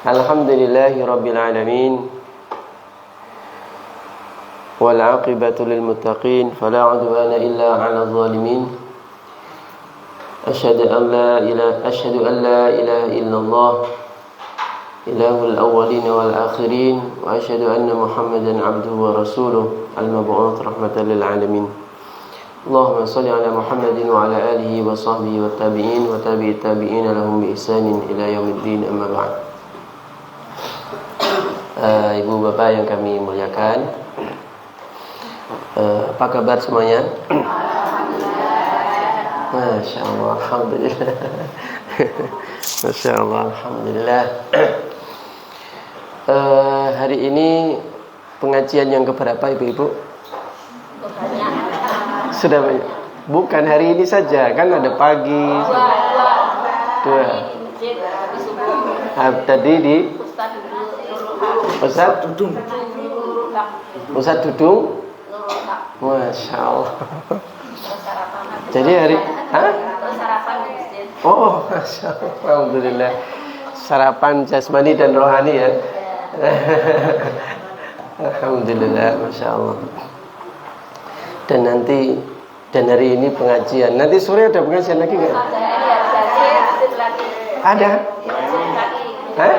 Alhamdulillahi Rabbil Alamin, wal aqibatu lil muttaqin, fala udwana illa 'alal zalimin. Asyhadu an la ilaha illallah, ilahul awwalin wal akhirin, wa asyhadu anna Muhammadan 'abduhu wa rasuluh, al-mab'uts rahmatan lil alamin. Allahumma shalli ala Muhammadin wa ala alihi wa sahbihi wa tabi'in wa tabi'it tabi'in lahum bi ihsanin ila yaumiddin, amma ba'd. Ibu bapak yang kami muliakan, apa kabar semuanya? Masya Allah, alhamdulillah. Masya Allah, alhamdulillah. Hari ini pengajian yang keberapa ibu-ibu? Sudah banyak. Bukan hari ini saja, kan ada pagi. Dua. Tadi di Ustaz Dudung. Masya Allah. Jadi hari, oh, Masya Allah. Alhamdulillah. Sarapan jasmani dan rohani ya. Alhamdulillah, Masya Allah. Dan hari ini pengajian. Nanti sore ada pengajian lagi nggak? Ada. Hah?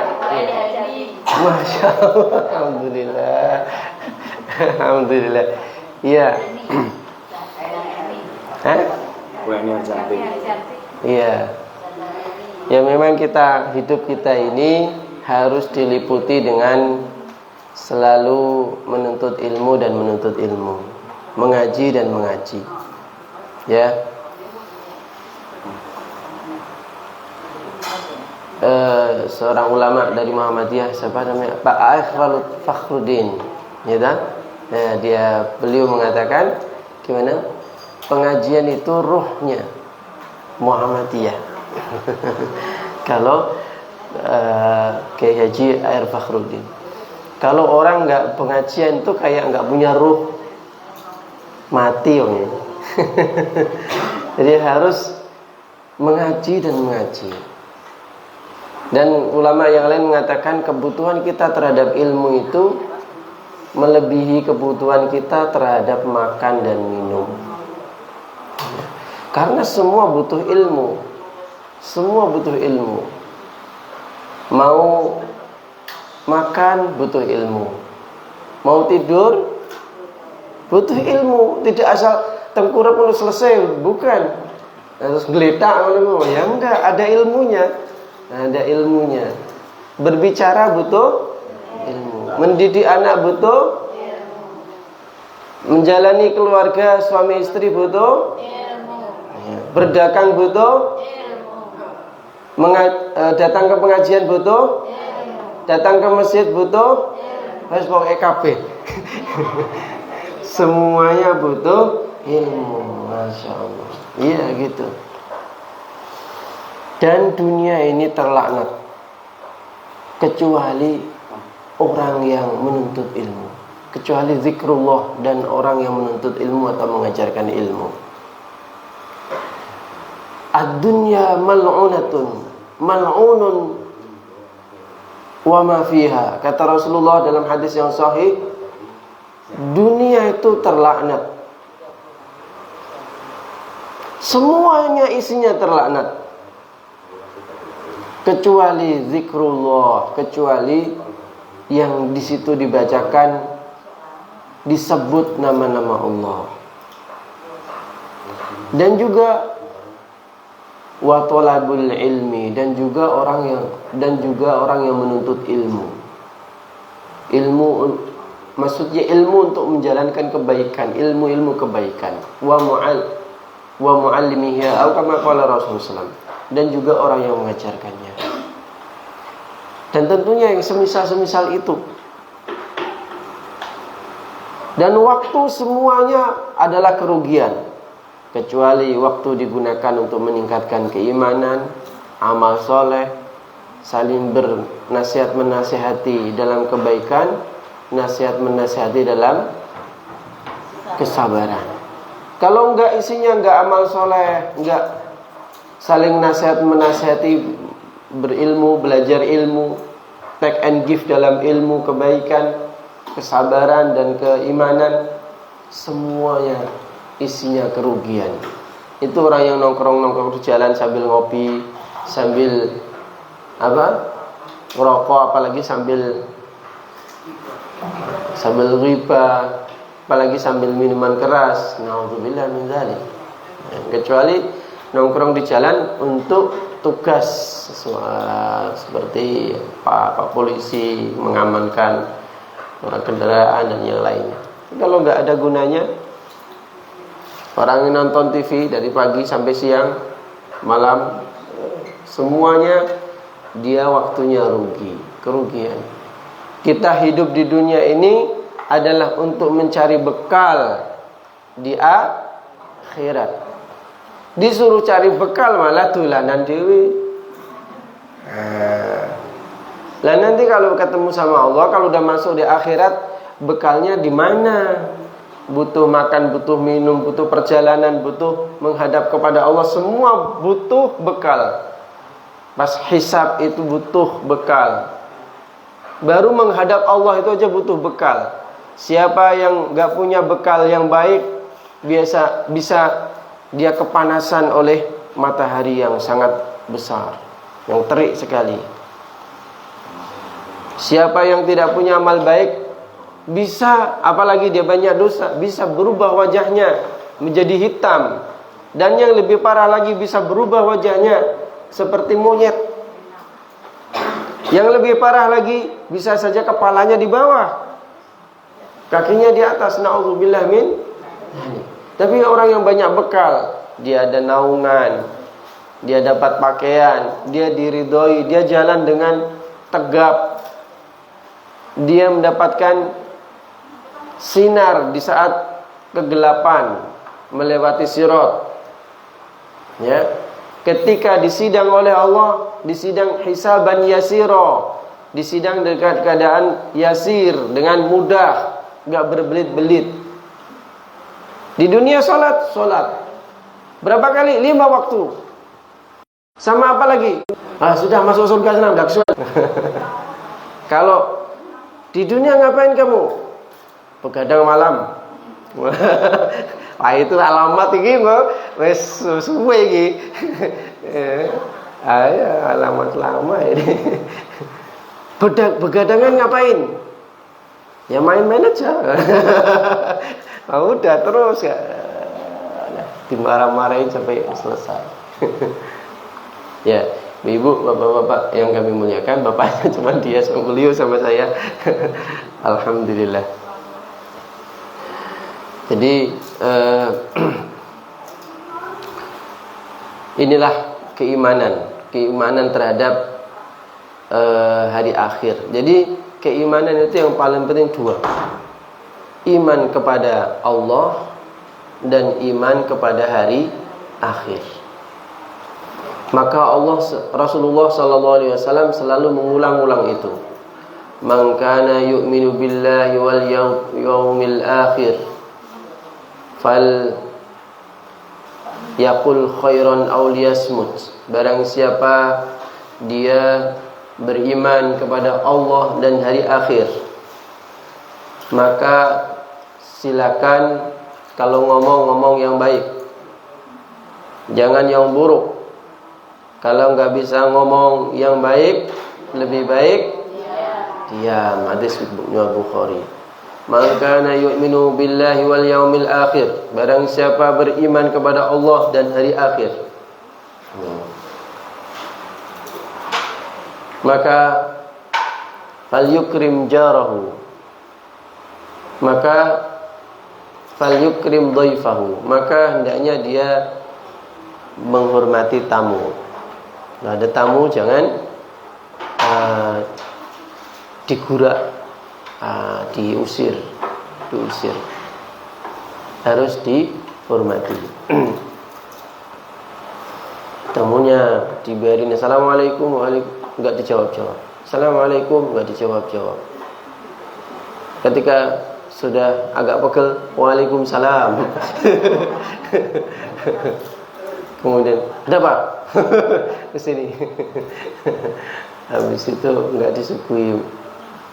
Masya Allah. Alhamdulillah. Alhamdulillah. Iya. Hah? Iya. Ya memang hidup kita ini harus diliputi dengan selalu menuntut ilmu dan menuntut ilmu, mengaji dan mengaji. Ya. Seorang ulama dari Muhammadiyah, siapa namanya? Pak Fakhruddin, ya kan? Beliau mengatakan gimana? Pengajian itu ruhnya Muhammadiyah. Kalau Kiai Haji Air Fakhruddin, kalau orang nggak pengajian itu kayak nggak punya ruh, mati orangnya. Jadi harus mengaji dan mengaji. Dan ulama yang lain mengatakan kebutuhan kita terhadap ilmu itu melebihi kebutuhan kita terhadap makan dan minum. Karena semua butuh ilmu. Semua butuh ilmu. Mau makan butuh ilmu. Mau tidur butuh ilmu. Tidak asal tengkurap lalu selesai, bukan. Terus geletak ya enggak, ada ilmunya. Ada ilmunya. Berbicara butuh ilmu. Mendidik anak butuh ilmu. Menjalani keluarga suami istri butuh ilmu. Berdagang butuh ilmu. Datang ke pengajian butuh ilmu. Datang ke masjid butuh ilmu. Harus pakai EKB. Semuanya butuh ilmu. Masya Allah. Iya gitu. Dan dunia ini terlaknat kecuali orang yang menuntut ilmu, kecuali zikrullah dan orang yang menuntut ilmu atau mengajarkan ilmu. Ad-dunya mal'unun wa ma fiha. Kata Rasulullah dalam hadis yang sahih, dunia itu terlaknat. Semuanya isinya terlaknat. Kecuali zikrullah, kecuali yang di situ dibacakan, disebut nama-nama Allah. Dan juga wa talabul ilmi, dan juga orang yang menuntut ilmu. Ilmu maksudnya ilmu untuk menjalankan kebaikan, ilmu kebaikan. Wa muallimiha atau kama qala Rasulullah SAW. Dan juga orang yang mengajarkannya. Dan tentunya yang semisal itu. Dan waktu semuanya adalah kerugian, kecuali waktu digunakan untuk meningkatkan keimanan, amal soleh, saling bernasihat menasihati dalam kebaikan, nasihat menasihati dalam kesabaran. Kalau enggak isinya enggak amal soleh, enggak saling nasihat menasihati, berilmu, belajar ilmu, take and give dalam ilmu, kebaikan, kesabaran dan keimanan, semuanya isinya kerugian. Itu orang yang nongkrong-nongkrong di jalan sambil ngopi, sambil ngerokok, apalagi sambil riba, apalagi sambil minuman keras. Naudzubillah min dzalik. Kecuali nongkrong di jalan untuk tugas seperti Pak polisi mengamankan orang kendaraan dan yang lainnya. Kalau nggak ada gunanya, orang yang nonton TV dari pagi sampai siang, malam, semuanya dia waktunya kerugian. Kita hidup di dunia ini adalah untuk mencari bekal di akhirat. Disuruh cari bekal malah tulanan dewi. Lah nanti kalau ketemu sama Allah, kalau udah masuk di akhirat, bekalnya di mana? Butuh makan, butuh minum, butuh perjalanan, butuh menghadap kepada Allah, semua butuh bekal. Pas hisab itu butuh bekal. Baru menghadap Allah itu aja butuh bekal. Siapa yang gak punya bekal yang baik, bisa dia kepanasan oleh matahari yang sangat besar, yang terik sekali. Siapa yang tidak punya amal baik, bisa, apalagi dia banyak dosa, bisa berubah wajahnya menjadi hitam. Dan yang lebih parah lagi, bisa berubah wajahnya seperti monyet. Yang lebih parah lagi, bisa saja kepalanya di bawah, kakinya di atas. Na'udzubillah min. Tapi orang yang banyak bekal, dia ada naungan, dia dapat pakaian, dia diridhoi, dia jalan dengan tegap, dia mendapatkan sinar di saat kegelapan, melewati sirat. Ya, ketika disidang oleh Allah, disidang hisaban yasiro, disidang dengan keadaan yasir, dengan mudah, enggak berbelit-belit. Di dunia sholat. Berapa kali? 5 waktu. Sama apa lagi? Sudah masuk surga senang, dak suat. Kalau di dunia ngapain kamu? Begadang malam. Wah, itu alamat iki kok wis suwe iki. Alamat lama ini. Begadangan ngapain? Ya main-main aja. Udah terus ya, dimarah-marahin sampai selesai. Ya, ibu, bapak-bapak yang kami muliakan, bapaknya cuma dia sama beliau sama saya. Alhamdulillah. Jadi inilah keimanan terhadap hari akhir. Jadi keimanan itu yang paling penting 2. Iman kepada Allah dan iman kepada hari akhir. Maka Rasulullah SAW selalu mengulang-ulang itu. Man kana yu'minu billahi wal yawmil akhir fal yaqul khairan aw liyasmut. Barang siapa dia beriman kepada Allah dan hari akhir, maka silakan kalau ngomong yang baik, jangan yang buruk. Kalau nggak bisa ngomong yang baik, lebih baik diam. Hadis Bukhari. Man kana yu'minu billahi wal yaumil akhir, barang siapa beriman kepada Allah dan hari akhir, maka falyukrim jarahu, maka falyukrim dhaifahu, maka hendaknya dia menghormati tamu. Nah, ada tamu jangan digurak, diusir, harus dihormati. Tamunya dibiarin assalamualaikum, enggak dijawab-jawab. Assalamualaikum, enggak dijawab-jawab. Ketika sudah agak pegel, waalaikumsalam. Kemudian, ada apa? Ke sini. Habis itu nggak disuguhi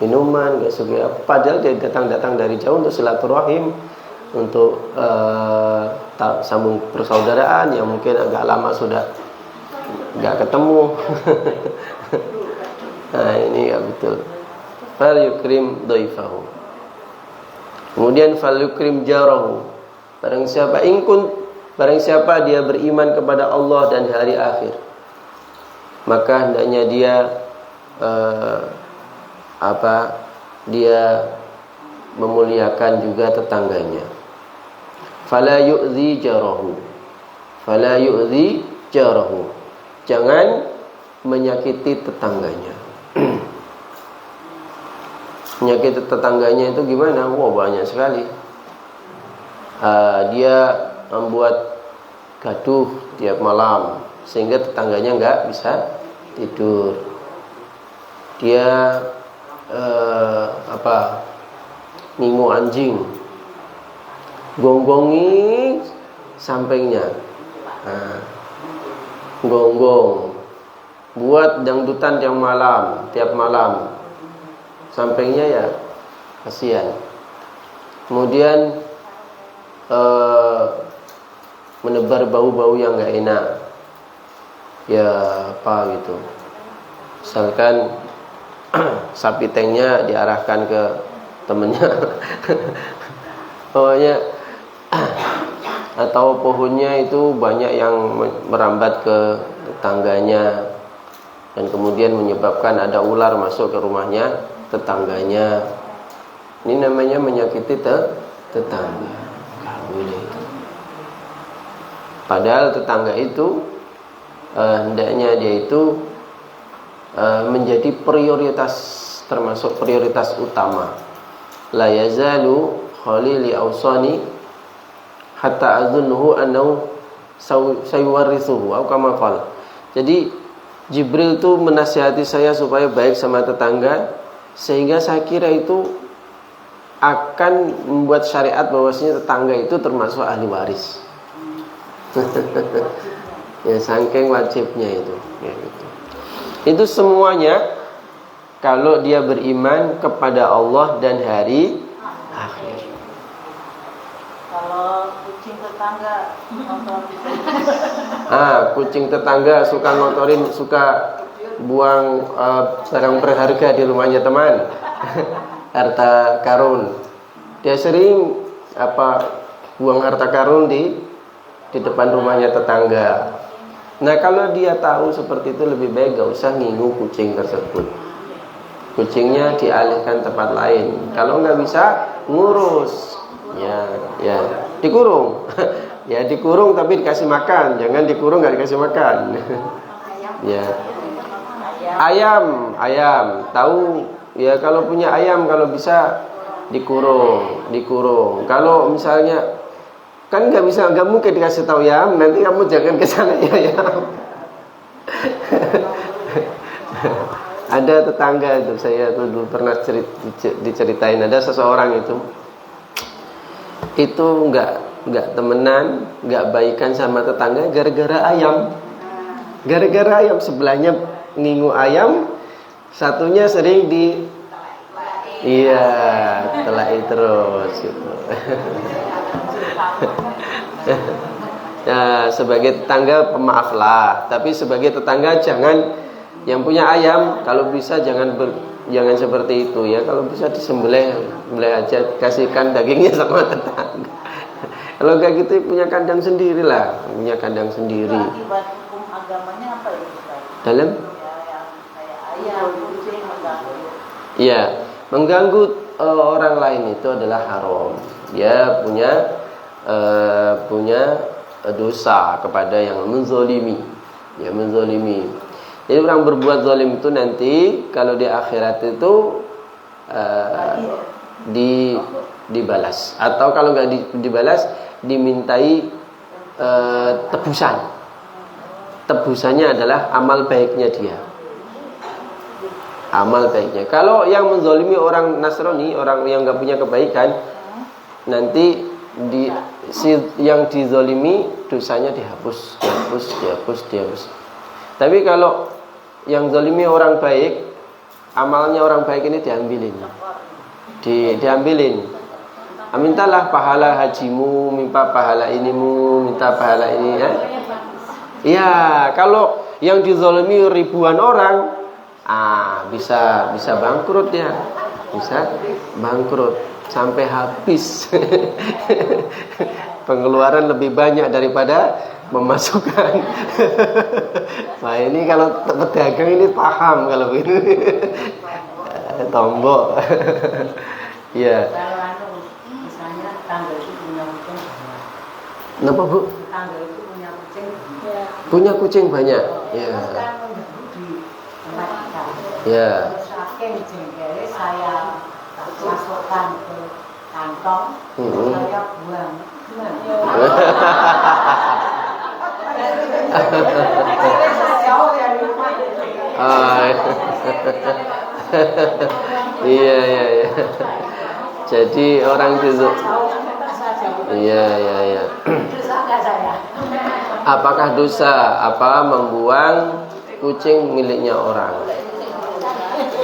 minuman, nggak disuguhi apa. Padahal dia datang dari jauh untuk silaturahim, untuk sambung persaudaraan yang mungkin agak lama sudah nggak ketemu. Nah ini nggak betul. Fal yukrim dhaifahu. Kemudian fal yukrim jarahu. Barang siapa dia beriman kepada Allah dan hari akhir, maka hendaknya dia dia memuliakan juga tetangganya. Fala yu'zi jarahu. Fala yu'zi jarahu. Jangan menyakiti tetangganya. Menyakiti tetangganya itu gimana? Wah, banyak sekali. Dia membuat gaduh tiap malam sehingga tetangganya nggak bisa tidur. Dia ngingu anjing, gonggongi sampingnya, gonggong, buat dangdutan tiap malam, sampingnya ya kasihan. Kemudian menebar bau-bau yang nggak enak, ya apa gitu. Misalkan sapi tanknya diarahkan ke temennya, pokoknya, atau pohonnya itu banyak yang merambat ke tetangganya dan kemudian menyebabkan ada ular masuk ke rumahnya tetangganya. Ini namanya menyakiti tetangga. Padahal tetangga itu hendaknya dia itu menjadi prioritas, termasuk prioritas utama. La yazalu khalili awsani hatta azunnuhu annahu sayuwarrithuhu atau kama qala. Jadi Jibril itu menasihati saya supaya baik sama tetangga, sehingga saya kira itu akan membuat syariat bahwasanya tetangga itu termasuk ahli waris. Ya, saking wajibnya itu, ya, gitu. Itu semuanya kalau dia beriman kepada Allah dan hari akhir. Kalau kucing tetangga kucing tetangga suka ngotorin, suka buang barang berharga di rumahnya teman. Harta karun. Dia sering buang harta karun di depan rumahnya tetangga. Nah, kalau dia tahu seperti itu, lebih baik gak usah ngingu kucing tersebut. Kucingnya dialihkan tempat lain. Kalau nggak bisa ngurus, ya dikurung. Ya dikurung tapi dikasih makan. Jangan dikurung nggak dikasih makan. Ya. Ayam. Tahu ya, kalau punya ayam kalau bisa dikurung. Kalau misalnya kan nggak mungkin dikasih tahu ya, nanti kamu jangan ke sana ya. Ada tetangga itu, saya tuh dulu pernah diceritain, ada seseorang itu nggak temenan, nggak baikan sama tetangga gara-gara ayam. Gara-gara ayam, sebelahnya ngingu ayam, satunya sering telai terus gitu. Ya, sebagai tetangga pemaaflah, tapi sebagai tetangga jangan, yang punya ayam kalau bisa jangan seperti itu ya. Kalau bisa disembelih aja, kasihkan dagingnya sama tetangga. Kalau kayak gitu punya kandang sendiri lah, punya kandang sendiri. Akibat hukum agamanya apa itu? Dalam? Kayak ayam, kucing mengganggu. Iya, mengganggu orang lain itu adalah haram. Dia punya dosa kepada yang menzolimi. Ya, menzolimi. Jadi orang berbuat zalim itu nanti kalau di akhirat itu dibalas, atau kalau nggak dibalas dimintai tebusan. Tebusannya adalah amal baiknya dia. Amal baiknya. Kalau yang menzalimi orang Nasrani, orang yang nggak punya kebaikan, nanti yang dizalimi dosanya dihapus. Tapi kalau yang zalimi orang baik, amalnya orang baik ini diambilin. Diambilin. Mintalah pahala hajimu, minta pahala inimu, minta pahala ini ya. Ya, kalau yang dizalimi ribuan orang, bisa bangkrut ya. Bisa bangkrut sampai habis. Pengeluaran lebih banyak daripada memasukkan. Nah, ini kalau pedagang ini paham kalau ini. Tombok. Iya. Misalnya tangga itu punya kucing banyak. Kenapa, Bu? Tangga itu punya kucing. Punya kucing banyak. Ya. Kan di tempat kita. Ya. Saking jengkelnya saya masukkan ke kantong, saya buang. Jauh dari rumah. Iya. Jadi orang itu. Iya. Apakah dosa membuang kucing miliknya orang?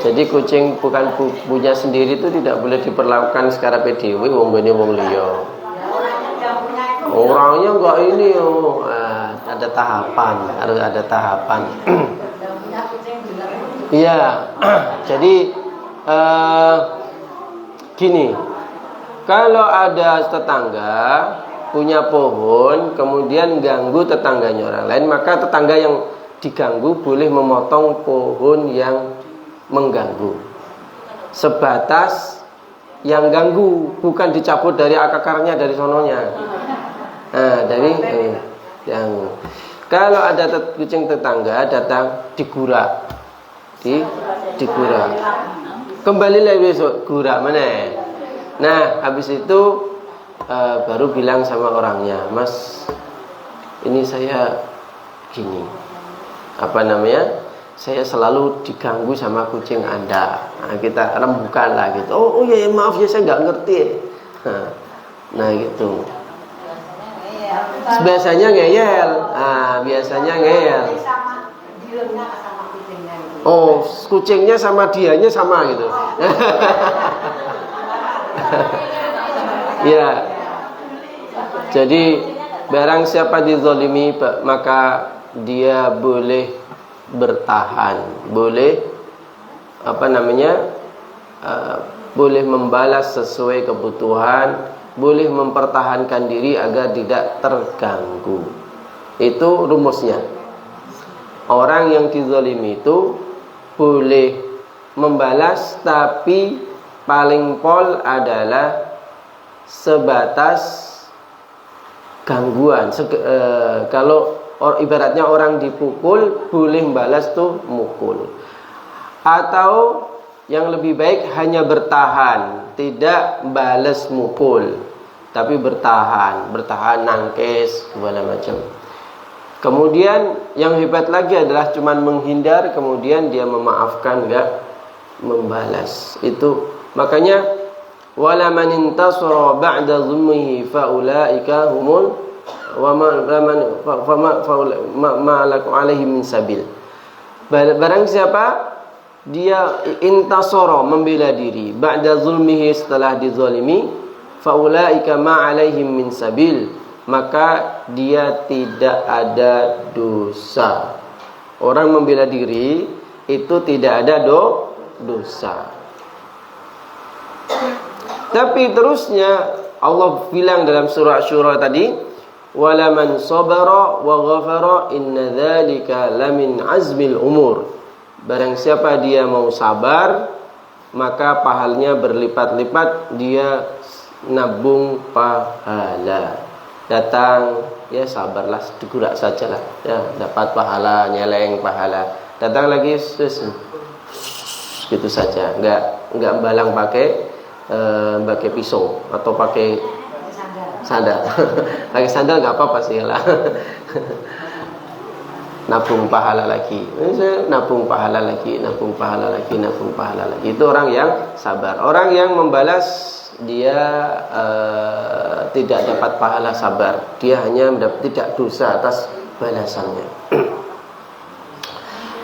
Jadi kucing bukan punya sendiri itu tidak boleh diperlakukan secara PDW wong ini wong liya. Orangnya enggak ini ada tahapan, harus ada tahapan. Iya. Jadi gini, kalau ada tetangga punya pohon kemudian ganggu tetangganya orang lain, maka tetangga yang diganggu boleh memotong pohon yang mengganggu sebatas yang ganggu, bukan dicabut dari akarnya dari sononya. Dari yang kalau ada kucing tetangga datang digurak, digurak. Kembali lagi besok gurak mana? Nah, habis itu baru bilang sama orangnya, Mas, ini saya gini, saya selalu diganggu sama kucing Anda. Nah, kita rembukan lah gitu. Oh ya, maaf ya, saya nggak ngerti. Nah gitu. Biasanya ngeyel. Biasanya ngeyel. Oh, kucingnya sama dianya sama gitu. Ya. Jadi barang siapa dizalimi maka dia boleh bertahan, boleh boleh membalas sesuai kebutuhan, boleh mempertahankan diri agar tidak terganggu. Itu rumusnya. Orang yang dizalimi itu boleh membalas, tapi paling pol adalah sebatas gangguan. Kalau ibaratnya orang dipukul, boleh membalas tuh mukul. Atau yang lebih baik hanya bertahan, tidak balas mukul, tapi bertahan nangkes segala macam. Kemudian yang hebat lagi adalah cuman menghindar, kemudian dia memaafkan, enggak membalas. Itu makanya wala man intasara ba'da zulmihi faulaika humul wa ma lakum alaihi min sabil. Barang siapa dia intasara, membela diri, ba'da zulmihi, setelah dizalimi, faulaika ma alaihim min sabil, maka dia tidak ada dosa. Orang membela diri itu tidak ada dosa. Tapi terusnya Allah bilang dalam surah Syura tadi, wala man sabara wa ghafara inna dzalika lamin azmil umur. Barang siapa dia mau sabar, maka pahalanya berlipat-lipat, dia nabung pahala. Datang, ya sabarlah, digurak sajalah, ya dapat pahala, nyeleng pahala. Datang lagi, gitu saja, enggak balang pakai pisau atau pakai sandal. Pakai sandal nggak apa-apa sih lah. Nabung pahala lagi. Nabung pahala lagi. Itu orang yang sabar. Orang yang membalas, dia tidak dapat pahala sabar. Dia hanya tidak dosa atas balasannya.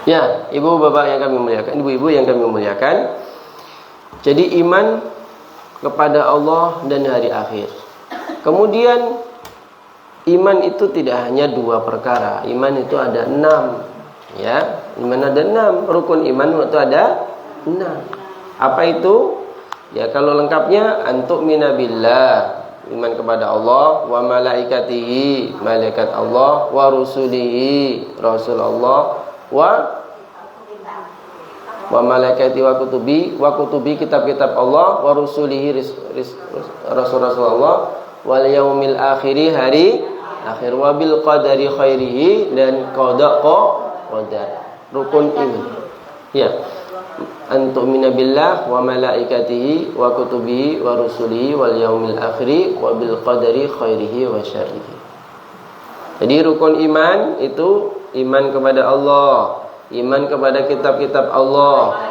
Ya, ibu bapak yang kami muliakan, ibu-ibu yang kami muliakan. Jadi iman kepada Allah dan hari akhir. Kemudian iman itu tidak hanya 2 perkara. Iman itu ada 6. Ya, iman ada 6. Rukun iman itu ada 6. Apa itu? Ya, kalau lengkapnya antuk minabillah, iman kepada Allah, wa malaikatihi, malaikat Allah, wa rusulihi, rasul Allah, wa malaikati wa kutubi kitab-kitab Allah, wa rusulihi rasul-rasul Allah, wal yaumil akhiri, hari akhir, wa bil qadari khairihi, dan qada qadar. Rukun iman. Ya. Antu'mina billah wa malaikatihi wa kutubihi wa rusulihi wal yaumil akhiri wa bil qadari khairihi wa syarrihi. Jadi rukun iman itu iman kepada Allah, iman kepada kitab-kitab Allah.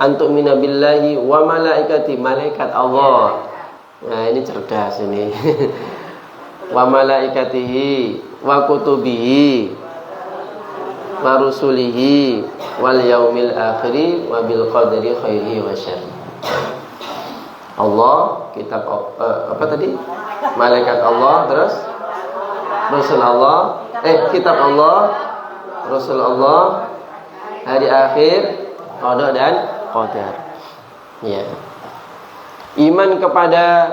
Antu'mina billahi wa malaikati, malaikat Allah. Nah, ini cerdas ini. Wa malaikatihi wa kutubihi wa rusulihi wal yaumil akhiri wa bil qadari khairihi wa syarrihi. Allah, kitab apa tadi? Malaikat Allah, terus Rasul Allah, kitab Allah, Rasul Allah, hari akhir, qada dan qadar. Ya. Iman kepada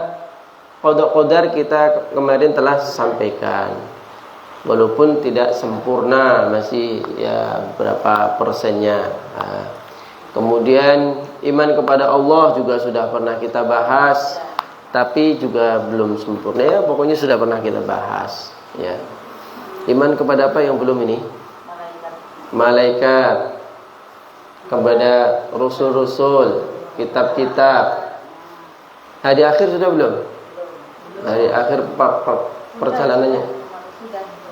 qada qadar kita kemarin telah sampaikan. Walaupun tidak sempurna, masih ya berapa persennya. Kemudian iman kepada Allah juga sudah pernah kita bahas, tapi juga belum sempurna. Ya, pokoknya sudah pernah kita bahas. Ya. Iman kepada apa yang belum ini? Malaikat, kepada rasul-rasul, kitab-kitab. Hari akhir sudah belum? Hari akhir perjalanannya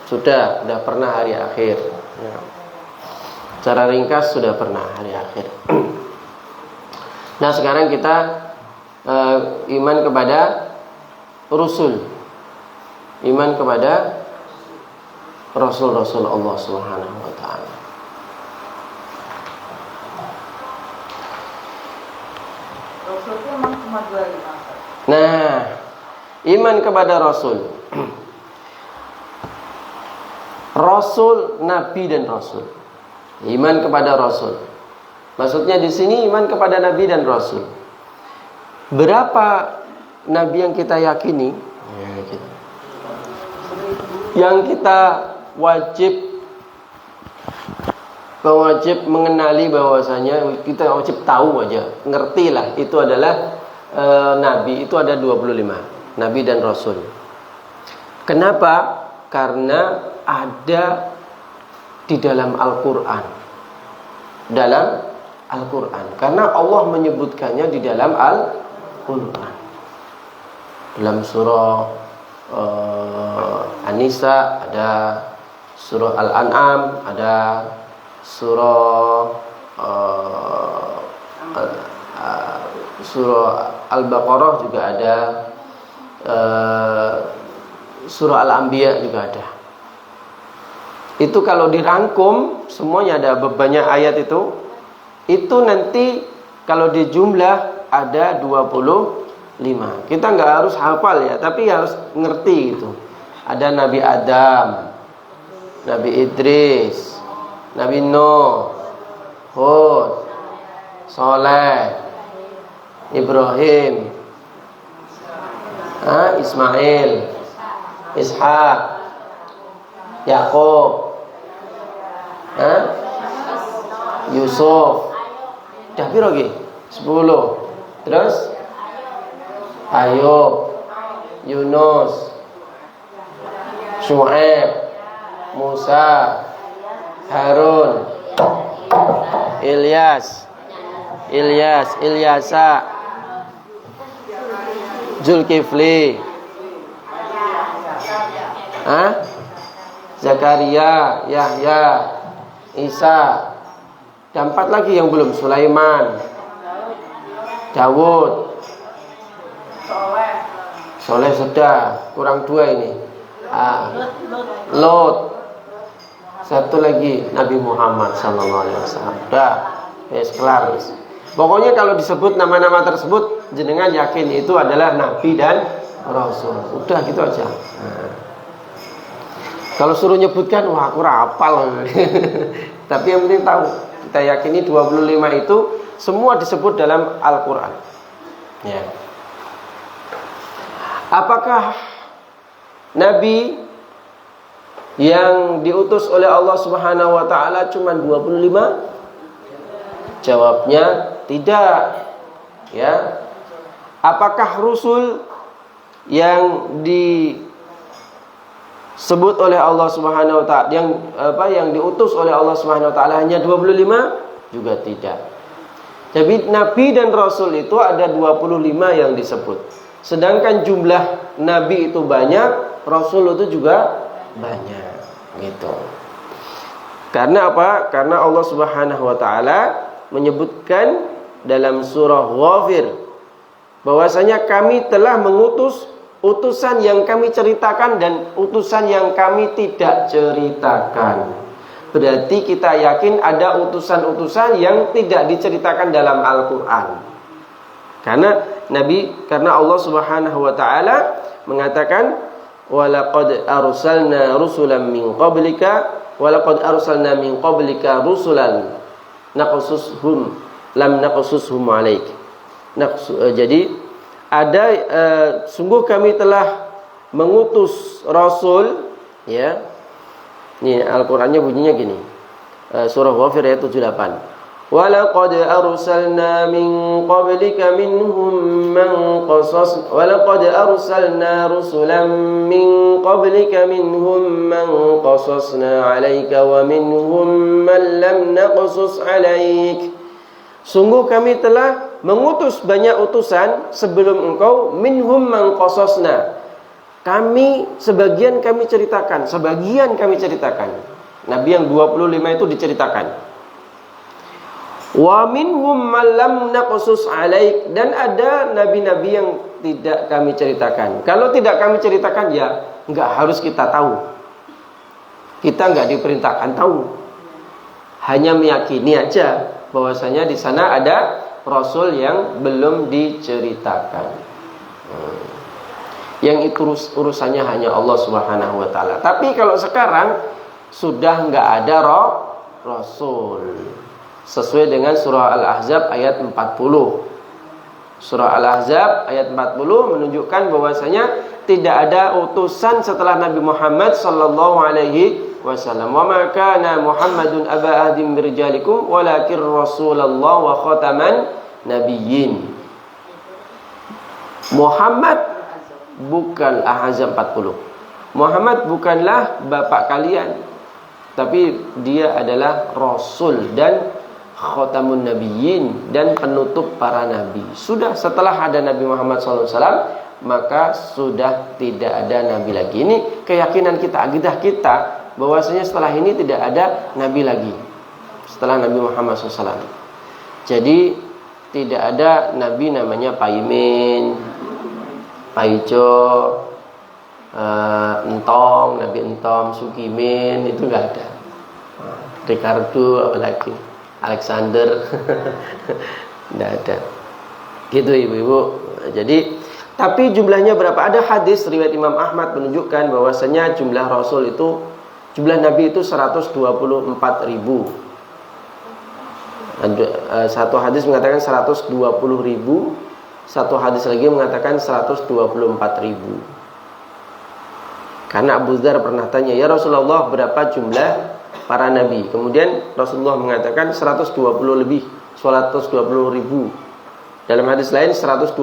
sudah pernah hari akhir. Ya. Secara ringkas sudah pernah hari akhir. Nah, sekarang kita iman kepada Rasul, iman kepada Rasul-Rasul Allah Subhanahu wa ta'ala. Rasul itu memang cuma 2 lima. Nah, iman kepada Rasul, Rasul, Nabi dan Rasul. Iman kepada Rasul. Maksudnya di sini iman kepada Nabi dan Rasul. Berapa Nabi yang kita yakini? Ya, gitu. Yang kita wajib mengenali bahwasanya kita wajib tahu aja, ngertilah itu adalah Nabi itu ada 25, Nabi dan Rasul. Kenapa? Karena ada di dalam Al-Quran. Dalam Al-Quran. Karena Allah menyebutkannya di dalam Al-Quran. Dalam surah An-Nisa ada, surah Al-An'am ada, surah Al-Baqarah juga ada, surah Al-Anbiya juga ada. Itu kalau dirangkum semuanya ada banyak ayat itu nanti kalau dijumlah ada 25. Kita nggak harus hafal ya, tapi harus ngerti gitu. Ada Nabi Adam, Nabi Idris, Nabi Nuh, Hud, Saleh, Ibrahim, Ismail, Ishak, Yakub, Yusuf. Dah piro lagi? 10. Terus Ayub, Yunus, Syuaib, Musa, Harun, Ilyasa, Zulkifli, Zakaria, Yahya, Isa. Dan 4 lagi yang belum, Sulaiman, Dawud, Soleh sudah, kurang 2 ini. Lot, Satu lagi Nabi Muhammad SAW. Udah, kelar. Pokoknya kalau disebut nama-nama tersebut, jenengan yakin itu adalah Nabi dan Rasul. Udah gitu aja. Nah. Kalau suruh nyebutkan, wah aku rapal. Tapi yang penting tahu, kita yakini 25 itu semua disebut dalam Al-Quran. Ya. Apakah Nabi yang diutus oleh Allah Subhanahu wa taala cuma 25? Jawabnya tidak. Ya. Apakah Rasul yang disebut oleh Allah Subhanahu wa taala yang diutus oleh Allah Subhanahu wa taala hanya 25? Juga tidak. Jadi nabi dan rasul itu ada 25 yang disebut. Sedangkan jumlah nabi itu banyak, rasul itu juga banyak, gitu. Karena apa? Karena Allah Subhanahu wa taala menyebutkan dalam surah Ghafir bahwasanya kami telah mengutus utusan yang kami ceritakan dan utusan yang kami tidak ceritakan. Berarti kita yakin ada utusan-utusan yang tidak diceritakan dalam Al-Quran. Karena Allah Subhanahu wa taala mengatakan walaqad arsalna rusulan min qablika walaqad arsalna min qablika rusulan naqsushum lam naqsushum alaik. Jadi ada sungguh kami telah mengutus rasul, ya. Ini Al-Qur'annya bunyinya gini. Surah Ghafir ayat 78. Walaqad arsalna min qablika minhum man qasas walaqad arsalna rusulan min qablika minhum man qasasna 'alaika wa minhum man lam naqsus 'alaik. Sungguh kami telah mengutus banyak utusan sebelum engkau, minhum man qasasna. Sebagian kami ceritakan. Nabi yang 25 itu diceritakan. Wa minhum man lam naqsus 'alaik, dan ada nabi-nabi yang tidak kami ceritakan. Kalau tidak kami ceritakan, ya enggak harus kita tahu. Kita enggak diperintahkan tahu. Hanya meyakini aja bahwasanya di sana ada rasul yang belum diceritakan. Yang itu urusannya hanya Allah Subhanahu wa taala. Tapi kalau sekarang sudah enggak ada rasul. Sesuai dengan surah Al-Ahzab ayat 40. Surah Al-Ahzab ayat 40 menunjukkan bahwasanya tidak ada utusan setelah Nabi Muhammad sallallahu alaihi wasallam. Wa ma kana Muhammadun aba ahdim min rijalikum walakin rasulullah wa khataman nabiyyin. Muhammad bukan Ahzab 40. Muhammad bukanlah bapak kalian, tapi dia adalah rasul dan khatamun nabiyyin, dan penutup para nabi. Sudah setelah ada Nabi Muhammad SAW, maka sudah tidak ada nabi lagi. Ini keyakinan kita, akidah kita, bahwasanya setelah ini tidak ada nabi lagi setelah Nabi Muhammad SAW. Jadi tidak ada nabi namanya Paimin, Paijo, Entong, Nabi Entong, Sukimin, itu enggak ada. Ricardo, apalagi Alexander, enggak ada. Gitu ibu-ibu. Jadi, tapi jumlahnya berapa? Ada hadis riwayat Imam Ahmad menunjukkan bahwasanya jumlah rasul itu, jumlah nabi itu 124.000. Satu hadis mengatakan 120.000. Satu hadis lagi mengatakan 124.000. Karena Abu Dzar pernah tanya, ya Rasulullah, berapa jumlah para nabi? Kemudian Rasulullah mengatakan 120 lebih, 120.000. Dalam hadis lain 124.000.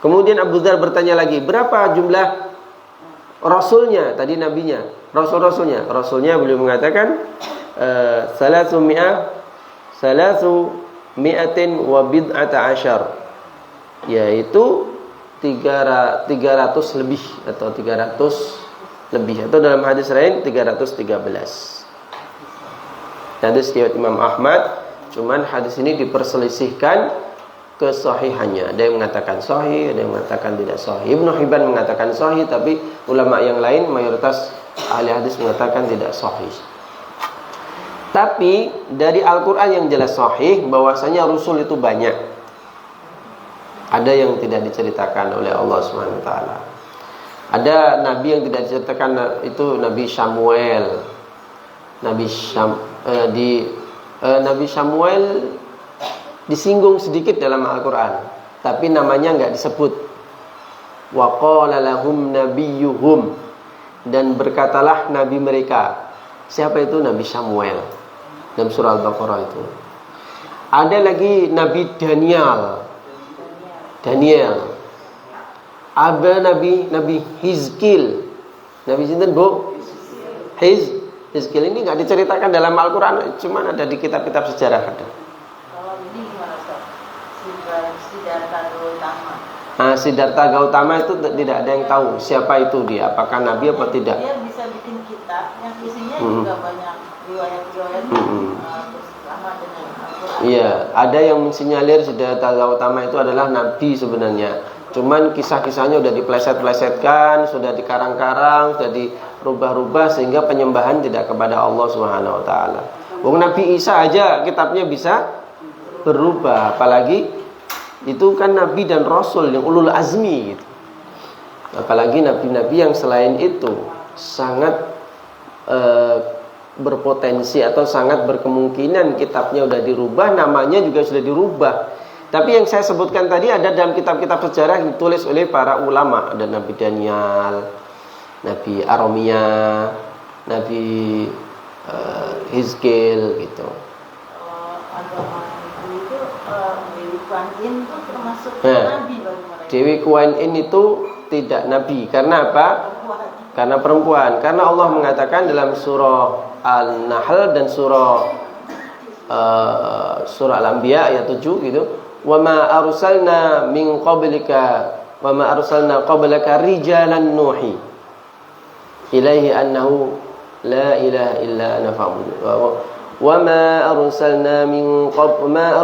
Kemudian Abu Dzar bertanya lagi, berapa jumlah rasulnya? Tadi nabinya, rasulnya. Rasulnya beliau mengatakan 300 wa bid'ata asyar, yaitu 300 lebih atau 300 lebih, atau dalam hadis lain 313. Hadis riwayat Imam Ahmad, cuman hadis ini diperselisihkan kesahihannya. Ada yang mengatakan sahih, ada yang mengatakan tidak sahih. Ibnu Hibban mengatakan sahih, tapi ulama yang lain mayoritas ahli hadis mengatakan tidak sahih. Tapi dari Al-Quran yang jelas sahih bahwasanya Rasul itu banyak. Ada yang tidak diceritakan oleh Allah SWT. Ada nabi yang tidak diceritakan, itu Nabi Samuel. Nabi Samuel disinggung sedikit dalam Al-Quran, tapi namanya nggak disebut. Wa qala lahum nabiyyuhum, dan berkatalah nabi mereka. Siapa itu? Nabi Samuel dalam surah Al-Baqarah itu. Ada lagi Nabi Daniel. Ada Nabi Hizkil. Nabi sinten, Bu? Hizkil ini nggak diceritakan dalam Al-Quran, cuma ada di kitab-kitab sejarah ada. Kalau ini gimana, Ustaz? Siddhartha Gautama. Nah, Siddhartha Gautama itu tidak ada yang tahu siapa itu dia, apakah nabi apa tidak. Dia bisa bikin kitab yang isinya juga banyak riwayat-riwayat bersama dengan Al-Quran. Iya, ada yang mensinyalir Siddhartha Gautama itu adalah nabi sebenarnya. Cuman kisah-kisahnya sudah dipleset-plesetkan, sudah dikarang-karang, sudah dirubah-rubah sehingga penyembahan tidak kepada Allah Subhanahu wa taala. Wong Nabi Isa aja kitabnya bisa berubah, apalagi itu kan nabi dan rasul yang ulul azmi gitu. Apalagi nabi-nabi yang selain itu sangat berpotensi atau sangat berkemungkinan kitabnya sudah dirubah, namanya juga sudah dirubah. Tapi yang saya sebutkan tadi ada dalam kitab-kitab sejarah yang ditulis oleh para ulama. Ada Nabi Daniel, Nabi Aromia, Nabi Hizkil gitu. Agama itu Dewi Kuan Yin itu termasuk nabi bagi mereka. Dewi Kuan Yin itu tidak nabi. Karena apa? Karena perempuan. Karena Allah mengatakan dalam surah Al-Nahl dan surah Al-Anbiya ayat 7 gitu. Wa ma arsalna min qablika wa ma arsalna qablaka rijalan nuhi ilaihi annahu la ilaha illa ana fa'budu wa ma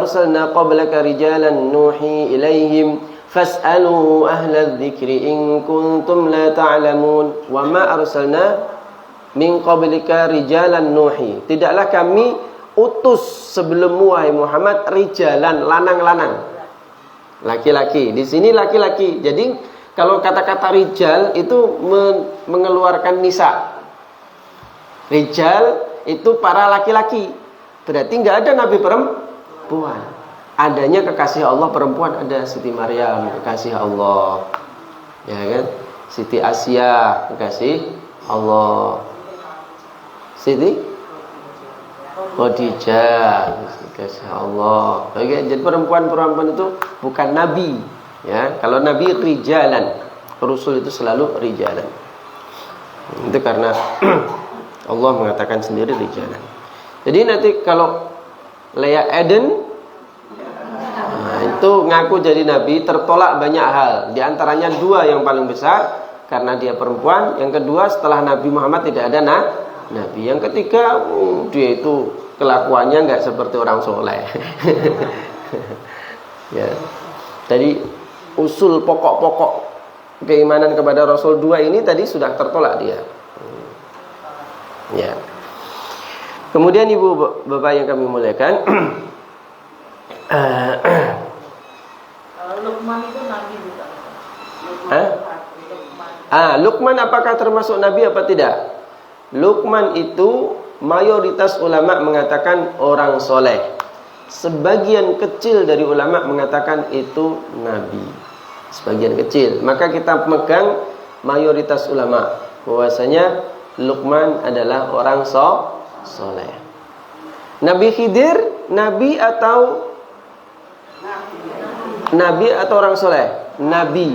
arsalna qablaka rijalan nuhi ilaihim fas'alu ahla dzikri in kuntum la ta'lamun. Wa ma arsalna min qablika rijalan nuhi, tidaklah kami utus sebelummu wahai Muhammad rijalan, lanang-lanang, laki-laki. Di sini laki-laki. Jadi kalau kata-kata rijal itu mengeluarkan nisa. Rijal itu para laki-laki. Berarti nggak ada nabi perempuan. Adanya kekasih Allah perempuan, ada Siti Maryam kekasih Allah, ya kan? Siti Asia kekasih Allah. Siti Khadijah kasih Allah. Oke, jadi perempuan-perempuan itu bukan nabi, ya. Kalau nabi rijalan, rasul itu selalu rijalan. Itu karena Allah mengatakan sendiri rijalan. Jadi nanti kalau Leah Eden, itu ngaku jadi nabi, tertolak banyak hal. Di antaranya dua yang paling besar, karena dia perempuan. Yang kedua, setelah Nabi Muhammad tidak ada nabi. Yang ketiga, dia itu kelakuannya nggak seperti orang soleh. Ya. Tadi usul pokok-pokok keimanan kepada Rasul 2 ini tadi sudah tertolak dia. Ya. Kemudian ibu bapak yang kami muliakan, Luqman itu nabi juga. Luqman apakah termasuk nabi apa tidak? Luqman itu mayoritas ulama mengatakan orang soleh. Sebagian kecil dari ulama mengatakan itu nabi. Sebagian kecil. Maka kita pegang mayoritas ulama bahwasanya Luqman adalah orang soleh. Nabi Khidir nabi atau orang soleh? Nabi.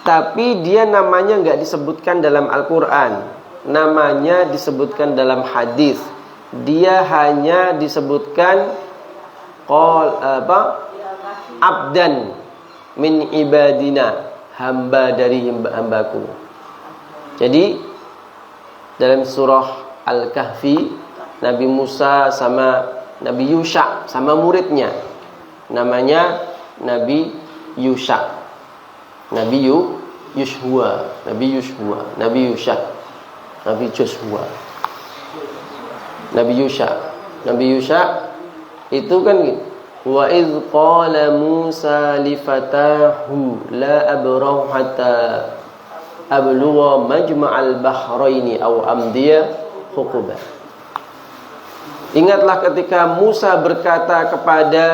Tapi dia namanya nggak disebutkan dalam Al-Quran. Namanya disebutkan dalam hadis. Dia hanya disebutkan abdan min ibadina, hamba dari hambaku. Jadi dalam surah Al-Kahfi, Nabi Musa sama Nabi Yusha sama muridnya namanya Nabi Yusha. Nabi Yushua, Nabi Yushua, Nabi Yusha, Nabi Joshua, Nabi Yusha. Nabi Yusha itu kan gitu. Wa idz qala Musa li fatahu la abrahu hatta ablugha majma'al bahraini aw amdiya huquba. Ingatlah ketika Musa berkata kepada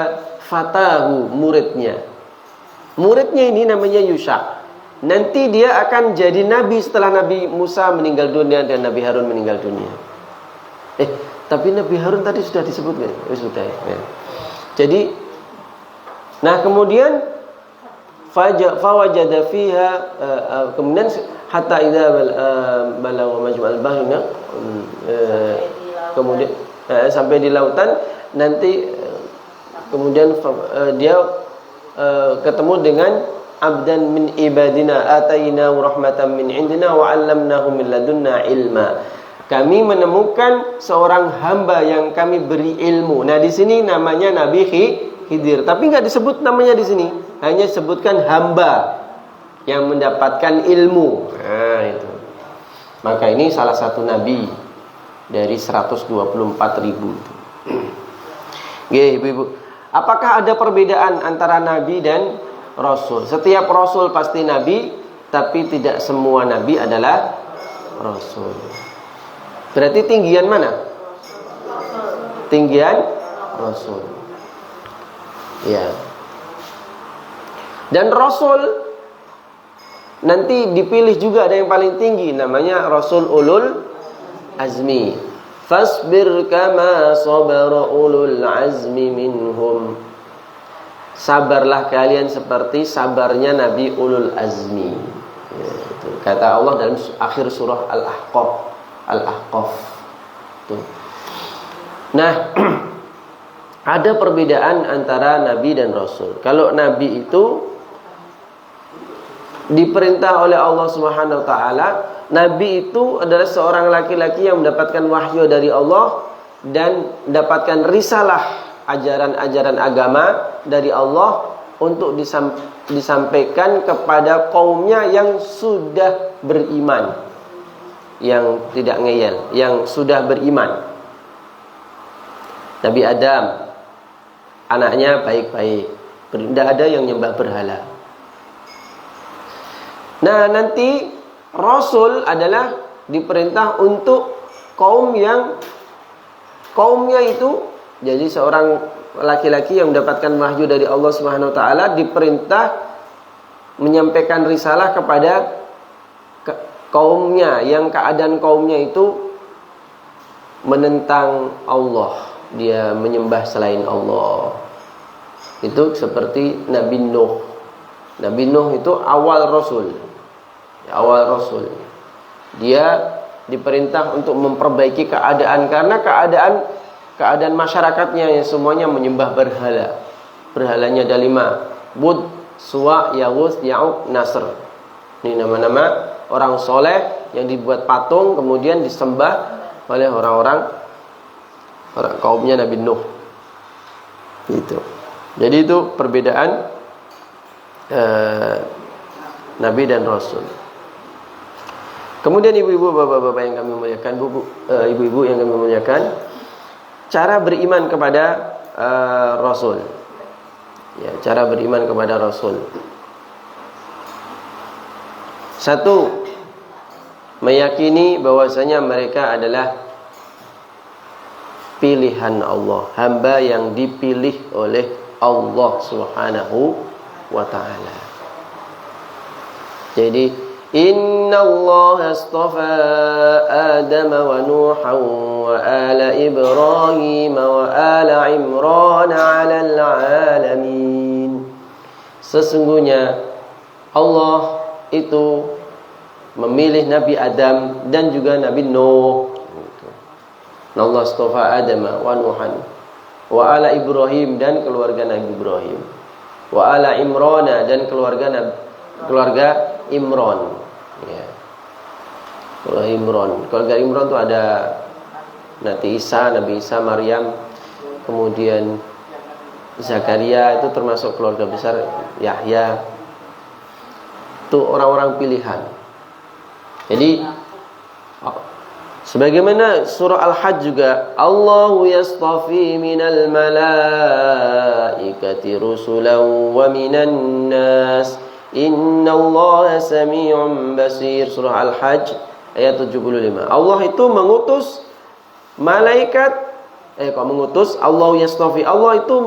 fatahu, muridnya. Muridnya ini namanya Yusha. Nanti dia akan jadi nabi setelah Nabi Musa meninggal dunia dan Nabi Harun meninggal dunia. Tapi Nabi Harun tadi sudah disebut kan? Sudah ya. Jadi, nah kemudian fawajada fiha, kemudian hatta idza balagha majma'al bahri, kemudian sampai di lautan, nanti kemudian dia ketemu dengan abdan min ibadina atainahu rahmatan min indina wa 'allamnahu min ladunna ilma. Kami menemukan seorang hamba yang kami beri ilmu. Nah, di sini namanya Nabi Khidir, tapi enggak disebut namanya di sini. Hanya sebutkan hamba yang mendapatkan ilmu. Nah, itu. Maka ini salah satu nabi dari 124.000. Nggih, Ibu-ibu. Apakah ada perbedaan antara nabi dan rasul? Setiap rasul pasti nabi, tapi tidak semua nabi adalah rasul. Berarti tinggian mana? Tinggian rasul. Ya. Dan rasul nanti dipilih juga ada yang paling tinggi, namanya rasul ulul azmi. Fasbir kama sabara ulul azmi minhum. Sabarlah kalian seperti sabarnya Nabi ulul azmi. Ya, itu. Kata Allah dalam akhir surah Al-Ahqaf. Tuh. Nah, ada perbedaan antara nabi dan rasul. Kalau nabi itu diperintah oleh Allah Subhanahu wa taala, nabi itu adalah seorang laki-laki yang mendapatkan wahyu dari Allah dan mendapatkan risalah ajaran-ajaran agama dari Allah untuk disampaikan kepada kaumnya yang sudah beriman. Yang tidak ngeyel, yang sudah beriman. Nabi Adam, anaknya baik-baik, tidak ada yang nyembah berhala. Nah, nanti Rasul adalah diperintah untuk kaum yang kaumnya itu, jadi seorang laki-laki yang mendapatkan wahyu dari Allah Subhanahu wa taala diperintah menyampaikan risalah kepada kaumnya yang keadaan kaumnya itu menentang Allah, dia menyembah selain Allah. Itu seperti Nabi Nuh. Nabi Nuh itu awal Rasul. Awal Rasul. Dia diperintah untuk memperbaiki keadaan karena keadaan masyarakatnya yang semuanya menyembah berhala. Berhalanya ada 5. Bud, Suwa, Yawuz, Ya'uq, Nasr. Ini nama-nama orang soleh yang dibuat patung kemudian disembah oleh orang kaumnya Nabi Nuh. Gitu. Jadi itu perbedaan Nabi dan Rasul. Kemudian ibu-ibu, bapak-bapak yang kami muliakan, ibu-ibu yang kami muliakan, cara beriman kepada Rasul. Ya, cara beriman kepada Rasul. 1, meyakini bahwasanya mereka adalah pilihan Allah, hamba yang dipilih oleh Allah Subhanahu wa taala. Jadi, inna Allah astafa Adam wa Nuhan wa ala Ibrahim wa ala Imran 'alal 'alamin. Sesungguhnya Allah itu memilih Nabi Adam dan juga Nabi Nuh. Allah astafa Adam wa Nuhan wa ala Ibrahim dan keluarga Nabi Ibrahim, wa ala Imran dan keluarga Imran. Ya. Keluarga Imran. Keluarga Imran itu ada Nabi Isa, Maryam, kemudian Zakaria itu termasuk keluarga besar Yahya. Itu orang-orang pilihan. Jadi sebagaimana surah Al-Hajj juga, Allahu yastafi minal malaikati rusulan wa minan nas innallaha sami'un basir. Surah Al-Hajj ayat 75. Allah itu mengutus malaikat mengutus, Allahu yastafi. Allah itu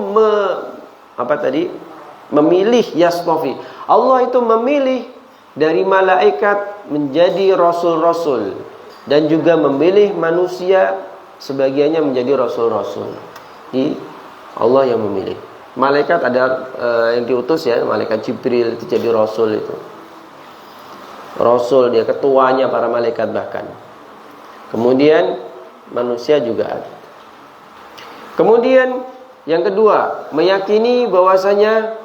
memilih, yastafi. Allah itu memilih dari malaikat menjadi rasul-rasul, dan juga memilih manusia sebagiannya menjadi rasul-rasul. Jadi Allah yang memilih. Malaikat ada yang diutus ya, malaikat Jibril itu jadi rasul itu. Rasul dia ketuanya para malaikat bahkan. Kemudian manusia juga ada. Kemudian yang kedua, meyakini bahwasanya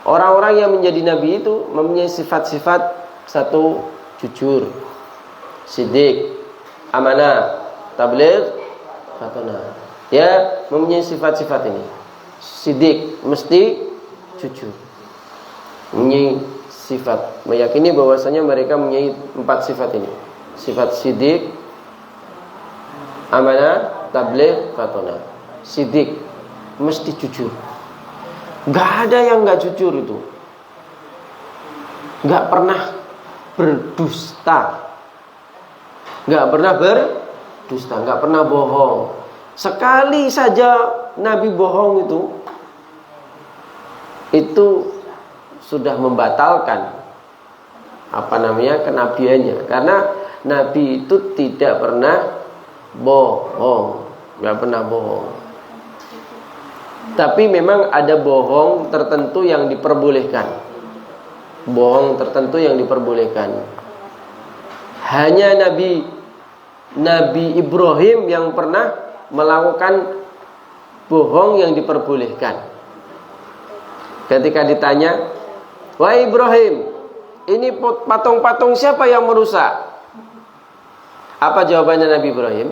orang-orang yang menjadi nabi itu mempunyai sifat-sifat: satu, jujur, siddiq, amanah, tabligh, fatana. Ya, mempunyai sifat-sifat ini. Siddiq mesti jujur. Mempunyai sifat, meyakini bahwasanya mereka mempunyai 4 sifat ini. Sifat siddiq, amanah, tabligh, fatana. Siddiq mesti jujur. Gak ada yang gak jujur itu. Gak pernah berdusta. Gak pernah berdusta, gak pernah bohong. Sekali saja Nabi bohong itu sudah membatalkan kenabiannya. Karena Nabi itu tidak pernah bohong, gak pernah bohong. Tapi memang ada bohong tertentu yang diperbolehkan. Bohong tertentu yang diperbolehkan. Hanya Nabi Ibrahim yang pernah melakukan bohong yang diperbolehkan. Ketika ditanya, "Wahai Ibrahim, ini patung-patung siapa yang merusak?" Apa jawabannya Nabi Ibrahim?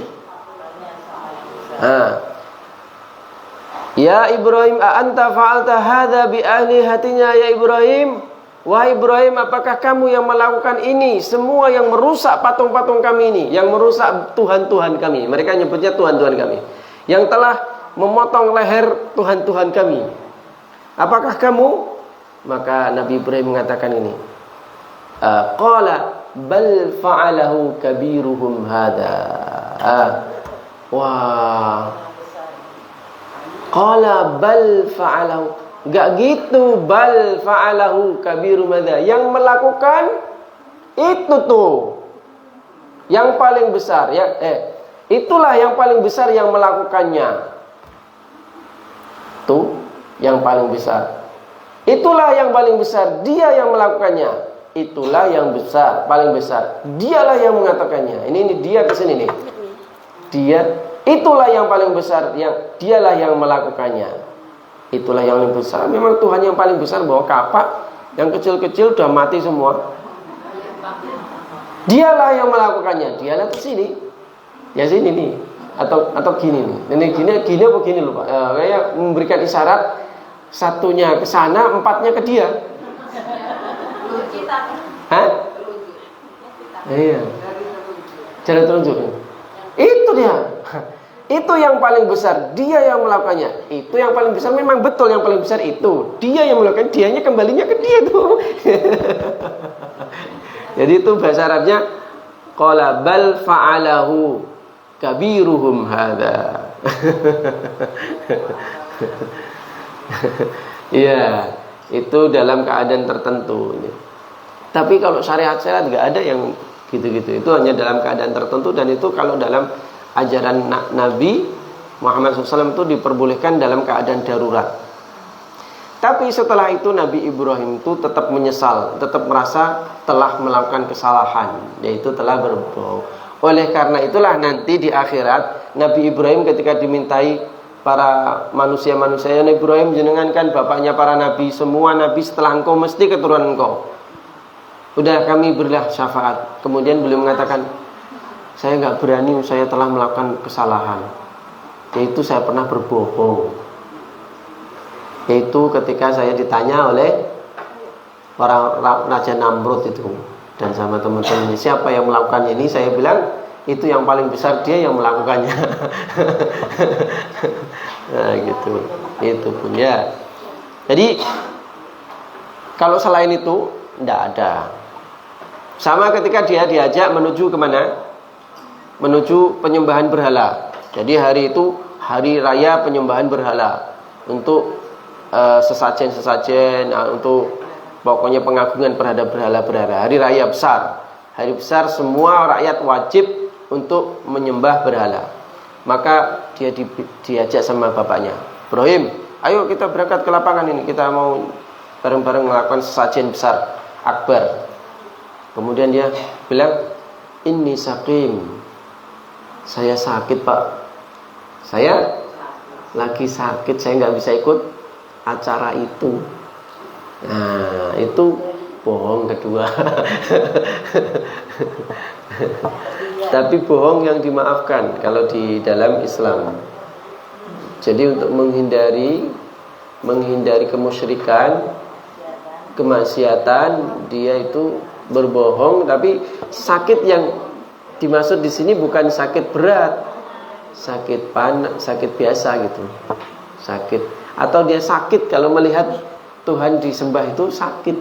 Ya Ibrahim, a'anta fa'alta hadza bi alihatinya ya Ibrahim? Wahai Ibrahim, apakah kamu yang melakukan ini? Semua yang merusak patung-patung kami ini, yang merusak Tuhan-Tuhan kami. Mereka nyebutnya Tuhan-Tuhan kami. Yang telah memotong leher Tuhan-Tuhan kami. Apakah kamu? Maka Nabi Ibrahim mengatakan ini. Qala bal fa'alahu kabiruhum hadza. Qala bal fa'alahu. Enggak gitu, bal fa'alahu kabiru madza. Yang melakukan itu tuh yang paling besar ya. Itulah yang paling besar yang melakukannya. Tuh yang paling besar. Itulah yang paling besar, dia yang melakukannya. Itulah yang besar, paling besar. Dialah yang mengatakannya. Ini dia kesini nih. Dia, itulah yang paling besar, yang dialah yang melakukannya. Itulah yang paling besar. Memang Tuhan yang paling besar bawa kapak, yang kecil-kecil udah mati semua. Dialah yang melakukannya. Dialah ke sini. Ya sini nih. Atau gini nih. Ini gini apa gini loh Pak? Kayak memberikan isyarat, satunya ke sana, 4-nya ke dia. Hah? Iya. Cara telunjuk. Itu dia. Itu yang paling besar, dia yang melakukannya. Itu yang paling besar, memang betul yang paling besar itu. Dia yang melakukan, dianya kembalinya ke dia tuh. Jadi itu bahasa Arabnya qala bal fa'alahu kabiruhum hadza. Iya, itu dalam keadaan tertentu. Tapi kalau syariat-syariat enggak ada yang gitu-gitu. Itu hanya dalam keadaan tertentu, dan itu kalau dalam ajaran Nabi Muhammad SAW itu diperbolehkan dalam keadaan darurat. Tapi setelah itu Nabi Ibrahim itu tetap menyesal, tetap merasa telah melakukan kesalahan, yaitu telah berbohong. Oleh karena itulah nanti di akhirat Nabi Ibrahim ketika dimintai para manusia-manusia, Nabi Ibrahim jenengan kan bapaknya para nabi, semua nabi setelah engkau mesti keturunan engkau. Udah kami berilah syafaat. Kemudian beliau mengatakan, saya enggak berani, saya telah melakukan kesalahan, yaitu saya pernah berbohong. Yaitu ketika saya ditanya oleh orang Raja Namrud itu, dan sama teman-temannya, siapa yang melakukan ini, saya bilang itu yang paling besar dia yang melakukannya. Nah gitu, itu pun ya. Jadi kalau selain itu tidak ada. Sama ketika dia diajak menuju kemana? Menuju penyembahan berhala. Jadi hari itu hari raya penyembahan berhala, untuk sesajen-sesajen, untuk pokoknya pengagungan terhadap berhala-berhala. Hari raya besar, hari besar, semua rakyat wajib untuk menyembah berhala. Maka dia diajak sama bapaknya, Ibrahim, ayo kita berangkat ke lapangan ini, kita mau bareng-bareng melakukan sesajen besar akbar. Kemudian dia bilang, ini sakim, saya sakit pak, saya lagi sakit, saya nggak bisa ikut acara itu. Nah itu bohong kedua. Tapi bohong yang dimaafkan kalau di dalam Islam. Jadi untuk menghindari kemusyrikan, kemaksiatan, dia itu berbohong. Tapi sakit yang dimaksud di sini bukan sakit berat, sakit panas, sakit biasa gitu. Sakit, atau dia sakit kalau melihat Tuhan disembah itu sakit.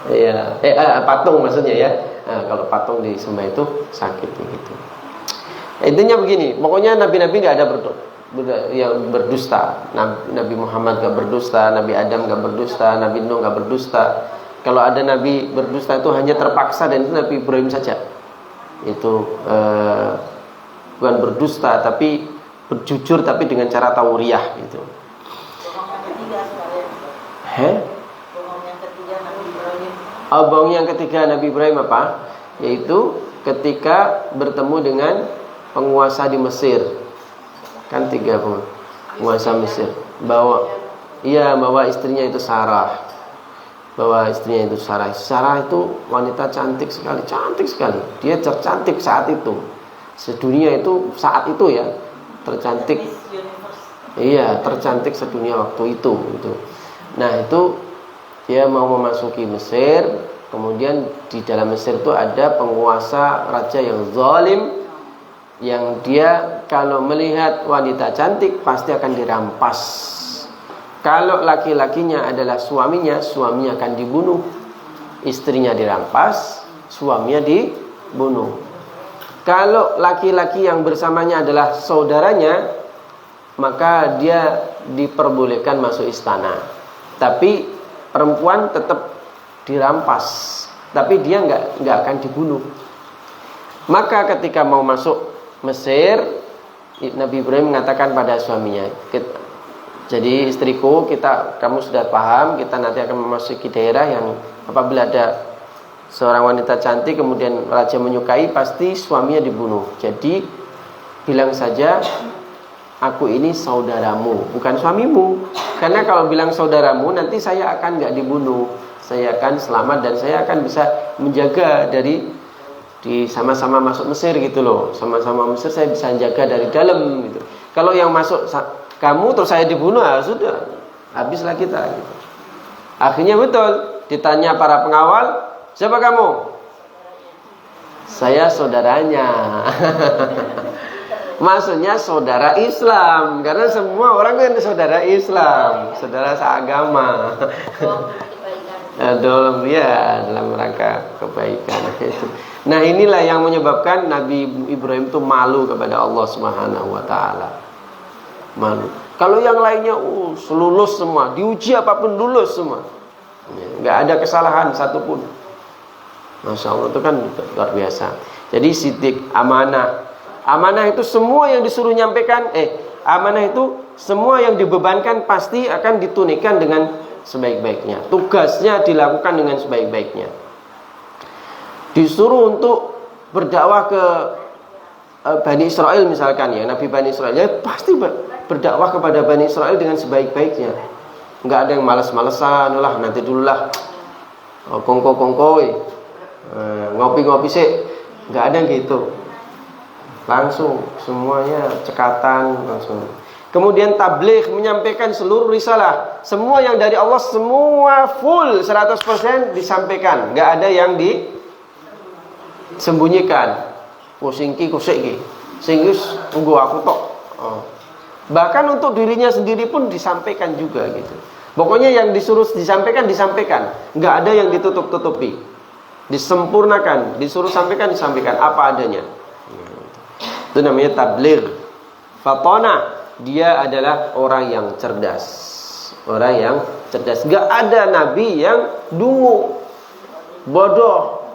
Iya, patung maksudnya ya. Nah, kalau patung disembah itu sakit gitu. Intinya begini, pokoknya nabi-nabi nggak ada yang berdusta. Nabi Muhammad nggak berdusta, Nabi Adam nggak berdusta, Nabi Nuh nggak berdusta. Kalau ada nabi berdusta itu hanya terpaksa, dan itu Nabi Ibrahim saja. Itu bukan berdusta, tapi berjujur, tapi dengan cara tauriah gitu. Bohong yang ketiga Nabi Ibrahim apa? Yaitu ketika bertemu dengan penguasa di Mesir. Kan 3 penguasa Mesir. Bawa istrinya itu Sarah. Sarah itu wanita cantik sekali. Dia tercantik saat itu. Sedunia itu saat itu ya, tercantik. Iya, tercantik sedunia waktu itu gitu. Nah, itu dia mau memasuki Mesir. Kemudian di dalam Mesir itu ada penguasa raja yang zalim, yang dia kalau melihat wanita cantik pasti akan dirampas. Kalau laki-lakinya adalah suaminya akan dibunuh. Istrinya dirampas, suaminya dibunuh. Kalau laki-laki yang bersamanya adalah saudaranya, maka dia diperbolehkan masuk istana. Tapi perempuan tetap dirampas, tapi dia nggak akan dibunuh. Maka ketika mau masuk Mesir, Nabi Ibrahim mengatakan pada suaminya, jadi istriku, kamu sudah paham, kita nanti akan memasuki daerah yang apabila ada seorang wanita cantik kemudian raja menyukai, pasti suaminya dibunuh. Jadi bilang saja, aku ini saudaramu, bukan suamimu. Karena kalau bilang saudaramu, nanti saya akan nggak dibunuh, saya akan selamat, dan saya akan bisa menjaga di sama-sama masuk Mesir gitu loh. Sama-sama Mesir saya bisa jaga dari dalam gitu. Kalau yang masuk kamu terus saya dibunuh, sudah habislah kita gitu. Akhirnya betul ditanya para pengawal, siapa kamu? Saya saudaranya. Maksudnya saudara Islam, karena semua orang kan saudara Islam, saudara seagama. Dalam rangka kebaikan. Nah, inilah yang menyebabkan Nabi Ibrahim itu malu kepada Allah Subhanahu wa taala. Malu. Kalau yang lainnya lulus semua, diuji apapun lulus semua. Enggak ada kesalahan satupun. Masya Allah, itu kan luar biasa. Jadi sidik, amanah. Amanah itu semua yang disuruh nyampaikan, amanah itu semua yang dibebankan pasti akan ditunaikan dengan sebaik-baiknya. Tugasnya dilakukan dengan sebaik-baiknya. Disuruh untuk berdakwah ke Bani Israel misalkan ya, Nabi Bani Israel ya pasti berdakwah kepada Bani Israel dengan sebaik-baiknya. Enggak ada yang malas-malesan, lah nanti dululah, kongko-kongkoi, ngopi-ngopi sih, enggak ada gitu. Langsung semuanya cekatan langsung. Kemudian tabligh, menyampaikan seluruh risalah. Semua yang dari Allah, semua full 100% disampaikan. Nggak ada yang disembunyikan. Singki kusiki. Singgus tunggu aku tok. Oh. Bahkan untuk dirinya sendiri pun disampaikan juga gitu. Pokoknya yang disuruh disampaikan, disampaikan. Nggak ada yang ditutup-tutupi. Disempurnakan, disuruh sampaikan, disampaikan apa adanya. Itu namanya tabligh. Fatana, dia adalah orang yang cerdas. Orang yang cerdas. Gak ada nabi yang dungu, bodoh,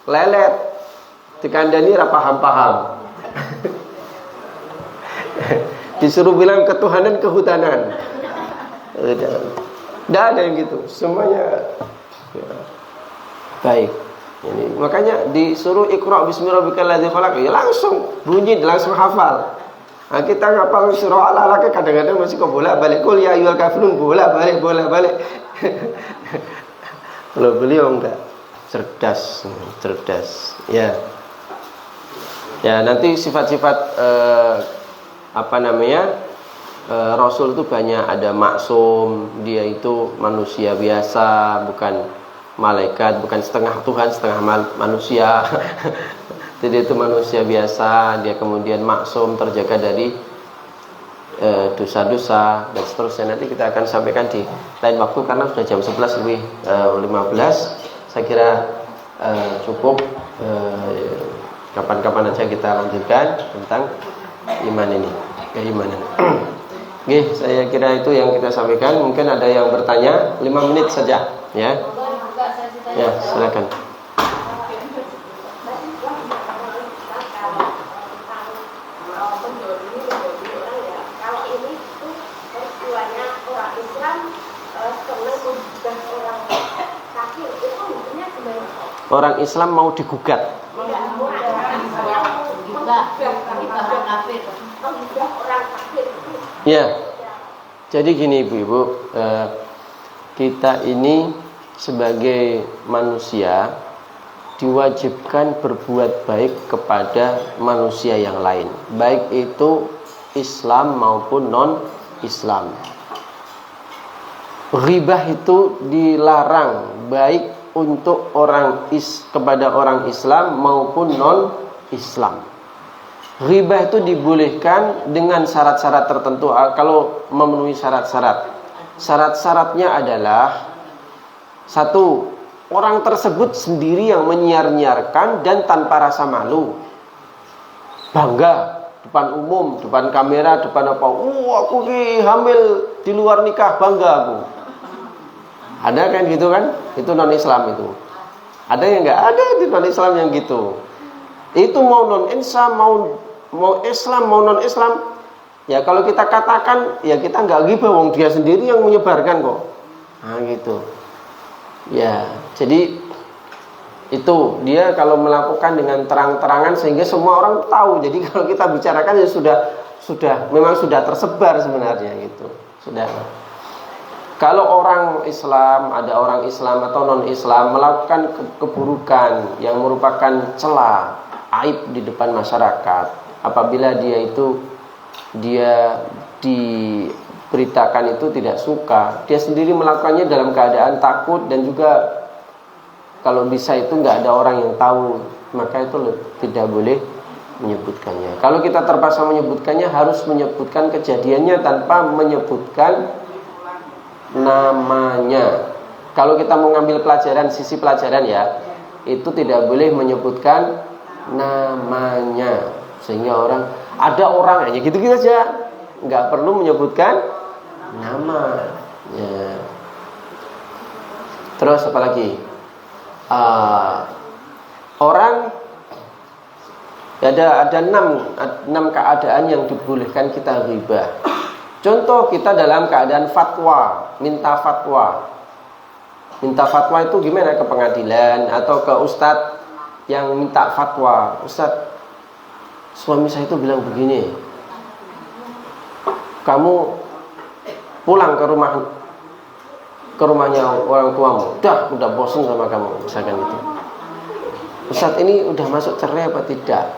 lelet, dikandani ra paham-paham. Disuruh bilang ketuhanan kehutanan. Tidak ada yang gitu. Semuanya ya, baik. Ini, makanya disuruh Iqra bismi rabbikal ladzi khalaq, ya langsung bunyi, langsung hafal. Nah, kita ngapal surah Al-Alaq kadang-kadang masih kok bolak-balik, kul ya ayyuhal kafirun, bolak-balik. Kalau beliau enggak, cerdas. Ya. Ya, nanti sifat-sifat Rasul itu banyak. Ada maksum, dia itu manusia biasa, bukan malaikat, bukan setengah Tuhan, setengah manusia. Jadi itu manusia biasa. Dia kemudian maksum, terjaga dari dosa-dosa dan seterusnya. Nanti kita akan sampaikan di lain waktu karena sudah jam 11:15. Saya kira cukup. Kapan-kapan aja kita lanjutkan tentang iman ini, keimanan. Oke, saya kira itu yang kita sampaikan. Mungkin ada yang bertanya, 5 menit saja, ya. Ya, silakan. Orang Islam mau digugat. Ya, jadi gini ibu-ibu, kita ini sebagai manusia diwajibkan berbuat baik kepada manusia yang lain, baik itu Islam maupun non-Islam. Ghibah itu dilarang baik untuk kepada orang Islam maupun non-Islam. Ghibah itu dibolehkan dengan syarat-syarat tertentu. Kalau memenuhi syarat-syarat, syarat-syaratnya adalah satu, orang tersebut sendiri yang menyiar-nyiarkan dan tanpa rasa malu, bangga depan umum, depan kamera, depan apa, aku hamil di luar nikah, bangga aku. Ada kan gitu kan? Itu non-Islam itu. Ada yang enggak? Ada di non-Islam yang gitu. Itu mau non-Islam, mau Islam, mau non-Islam. Ya kalau kita katakan, ya kita enggak ghibah, wong dia sendiri yang menyebarkan kok. Nah gitu. Ya, jadi itu dia kalau melakukan dengan terang-terangan sehingga semua orang tahu. Jadi kalau kita bicarakan ya memang sudah tersebar sebenarnya gitu. Sudah. Kalau orang Islam, ada orang Islam atau non-Islam melakukan keburukan yang merupakan celah, aib di depan masyarakat, apabila dia diberitakan itu tidak suka, dia sendiri melakukannya dalam keadaan takut dan juga kalau bisa itu nggak ada orang yang tahu, maka itu tidak boleh menyebutkannya. Kalau kita terpaksa menyebutkannya, harus menyebutkan kejadiannya tanpa menyebutkan namanya. Kalau kita mau ngambil pelajaran, sisi pelajaran ya, itu tidak boleh menyebutkan namanya, sehingga ada orang aja gitu-gitu aja, nggak perlu menyebutkan nama ya. Terus apa lagi? Orang ada 6 keadaan yang dibolehkan kita ghibah. Contoh, kita dalam keadaan fatwa, minta fatwa. Minta fatwa itu gimana? Ke pengadilan atau ke ustadz yang minta fatwa. Ustadz, suami saya itu bilang begini, kamu pulang ke rumahnya orang tuamu. Udah bosan sama kamu, misalkan itu. Ustadz, ini udah masuk cerai apa tidak?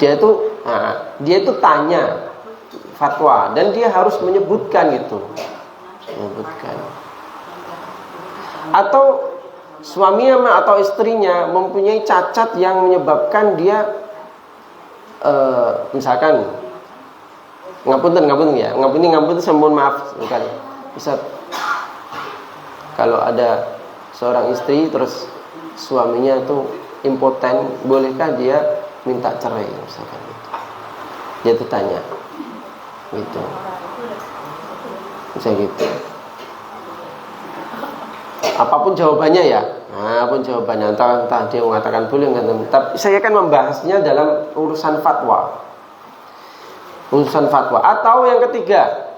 Dia itu tanya fatwa dan dia harus menyebutkan gitu. Menyebutkan. Atau suami atau istrinya mempunyai cacat yang menyebabkan dia misalkan ngapunten ya, ngapunten mohon maaf sekali. Bisa kalau ada seorang istri terus suaminya itu impoten, bolehkah dia minta cerai misalkan gitu. Dia tuh tanya gitu. Bisa gitu. Apapun jawabannya ya, apapun jawabannya, entah dia mengatakan boleh, tapi saya akan membahasnya dalam urusan fatwa. Urusan fatwa. Atau yang ketiga,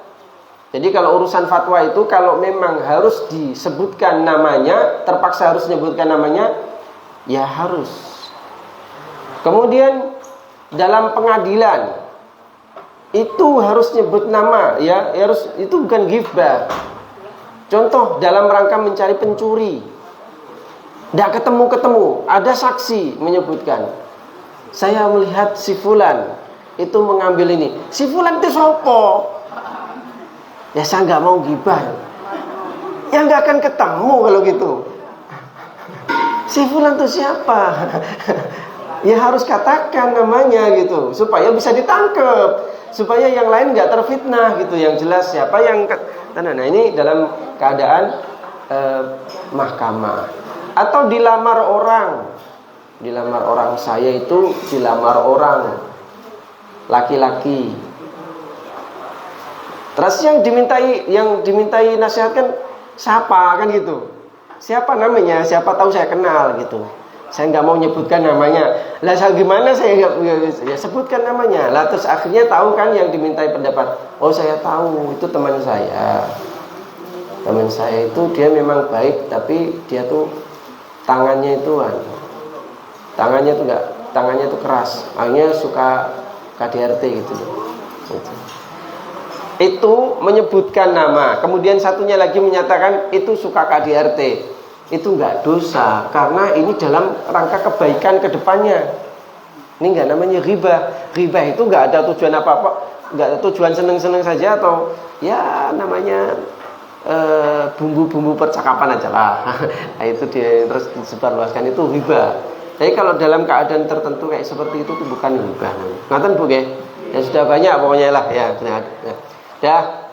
jadi kalau urusan fatwa itu kalau memang harus disebutkan namanya, terpaksa harus disebutkan namanya, ya harus. Kemudian dalam pengadilan itu harus nyebut nama, ya harus, itu bukan ghibah. Contoh dalam rangka mencari pencuri, tidak ketemu, ada saksi menyebutkan, saya melihat si fulan itu mengambil ini. Si fulan itu sopo? Ya saya nggak mau gibah. Ya nggak akan ketemu kalau gitu. Si fulan itu siapa? Ya harus katakan namanya gitu, supaya bisa ditangkap, supaya yang lain nggak terfitnah gitu. Yang jelas siapa yang nah ini dalam keadaan mahkamah. Atau dilamar orang, saya itu dilamar orang laki-laki. Terus yang dimintai nasihatkan siapa kan gitu. Siapa namanya? Siapa tahu saya kenal gitu. Saya nggak mau nyebutkan namanya. Lah gimana saya nggak sebutkan namanya. Lah terus akhirnya tahu kan yang dimintai pendapat. Oh saya tahu itu teman saya. Teman saya itu dia memang baik, tapi dia tuh tangannya itu keras. Akhirnya suka KDRT gitu. Itu menyebutkan nama. Kemudian satunya lagi menyatakan itu suka KDRT. Itu enggak dosa, karena ini dalam rangka kebaikan ke depannya. Ini enggak namanya ghibah. Ghibah itu enggak ada tujuan apa-apa, enggak ada tujuan seneng-seneng saja, atau ya namanya bumbu-bumbu percakapan aja lah. Nah, itu dia terus disebarluaskan, itu ghibah. Tapi kalau dalam keadaan tertentu kayak seperti itu bukan ghibah. Ngaten Bu nggih? Ya sudah banyak pokoknya lah ya. Dah.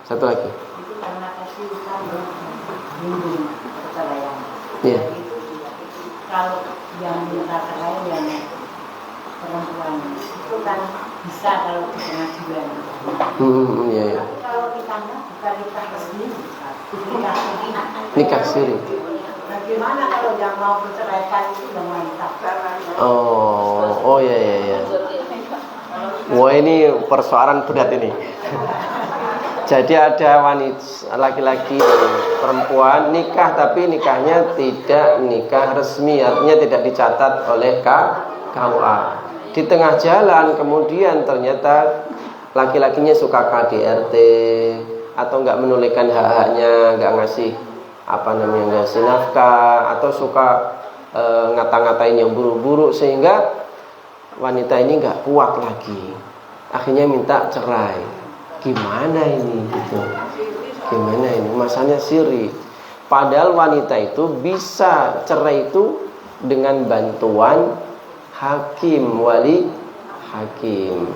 Satu lagi. Itu karena kasih Iya. Kalau yang minta cerai yang perempuan itu kan bisa kalau di pengadilan. Iya. Kalau nikahnya bukan nikah resmi, Nikah siri. Bagaimana kalau yang mau berceraikan itu udah mantap? Oh iya. Wah ini persoalan berat ini. Jadi ada wanita laki-laki dan perempuan nikah, tapi nikahnya tidak nikah resmi, artinya tidak dicatat oleh KUA. Di tengah jalan kemudian ternyata laki-lakinya suka KDRT atau nggak menunaikan hak-haknya, nggak ngasih ngasih nafkah, atau suka ngata-ngatain yang buruk-buruk, sehingga wanita ini nggak kuat lagi, akhirnya minta cerai. Gimana ini gitu? Gimana ini? Masanya siri. Padahal wanita itu bisa cerai itu dengan bantuan hakim, wali hakim.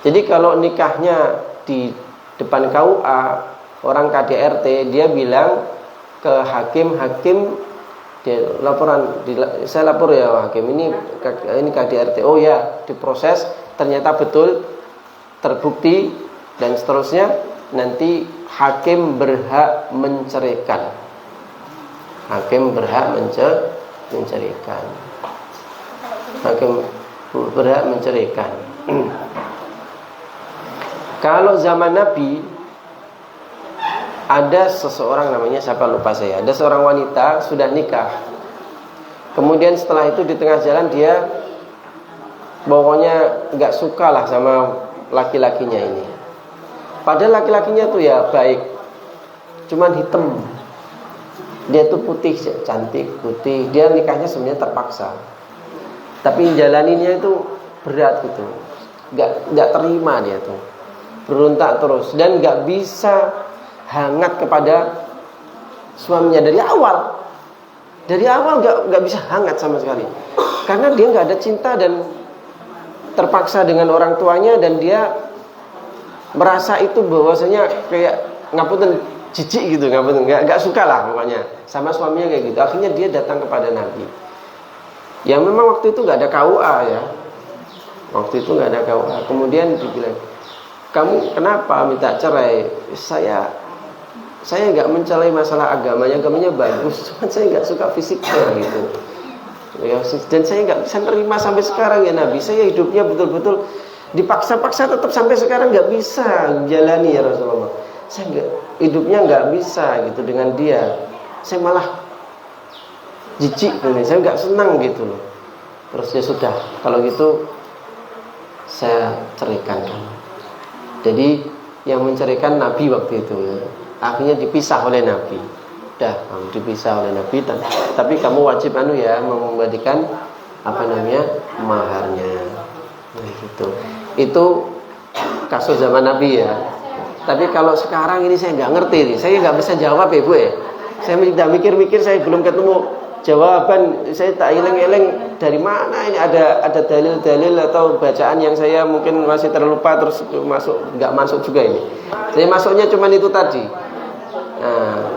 Jadi kalau nikahnya di depan KUA, orang KDRT, dia bilang ke hakim dia saya lapor ya hakim, ini KDRT. Oh ya, diproses, ternyata betul, terbukti dan seterusnya, nanti hakim berhak menceraikan. Hakim berhak menceraikan. Hakim berhak menceraikan. Kalau zaman Nabi ada seseorang namanya siapa lupa saya. Ada seorang wanita sudah nikah. Kemudian setelah itu di tengah jalan dia pokoknya nggak suka lah sama laki-lakinya ini. Padahal laki-lakinya tuh ya baik, cuman hitam. Dia tuh putih, cantik, putih. Dia nikahnya sebenarnya terpaksa, tapi jalaninnya itu berat gitu. nggak terima dia tuh, berontak terus dan nggak bisa hangat kepada suaminya dari awal. Dari awal nggak bisa hangat sama sekali, karena dia nggak ada cinta dan terpaksa dengan orang tuanya, dan dia merasa itu bahwasanya kayak ngapunten jijik gitu, nggak suka lah pokoknya sama suaminya kayak gitu. Akhirnya dia datang kepada Nabi. Ya memang waktu itu nggak ada KUA ya, waktu itu nggak ada KUA. Kemudian dibilang, kamu kenapa minta cerai? Saya nggak mencela masalah agamanya bagus, cuma saya nggak suka fisiknya gitu. Ya, dan saya nggak bisa nerima sampai sekarang ya Nabi. Saya hidupnya betul-betul dipaksa-paksa tetap sampai sekarang nggak bisa jalani ya Rasulullah. Saya hidupnya nggak bisa gitu dengan dia. Saya malah jijik ini, saya nggak senang gitu loh. Terus ya sudah, kalau gitu saya ceraikan kamu. Jadi yang menceraikan Nabi waktu itu ya. Akhirnya dipisah oleh Nabi. Udah, kamu dipisah oleh Nabi, tapi kamu wajib mengembalikan maharnya. Nah, gitu. Itu kasus zaman Nabi ya. Tapi kalau sekarang ini saya nggak ngerti nih. Saya nggak bisa jawab ya Bu ya. Saya tidak mikir-mikir, saya belum ketemu jawaban. Saya tak eleng-eleng dari mana ini ada dalil-dalil atau bacaan yang saya mungkin masih terlupa, terus nggak masuk juga ini. Saya masuknya cuma itu tadi. Nah,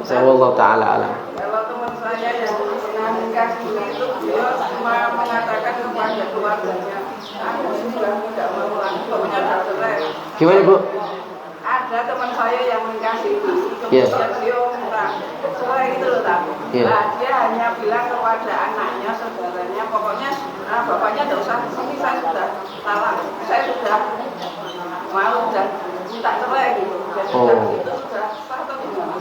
saya wallahu taala alam. Kalau teman saya yang pernah nikah dulu itu dia cuma mengatakan kepada keluarganya, aku sudah tidak mau lagi, pokoknya sudah cerai. Gimana Bu? Ada teman saya yang menikah dulu, Yes. kemudian beliau minta cerai gitu loh tak. Yeah. Nah, dia hanya bilang kepada anaknya, saudaranya, pokoknya bapaknya tidak usah kesini, saya sudah salah, saya sudah mau dan minta cerai gitu. Jadi itu sudah sah atau gimana?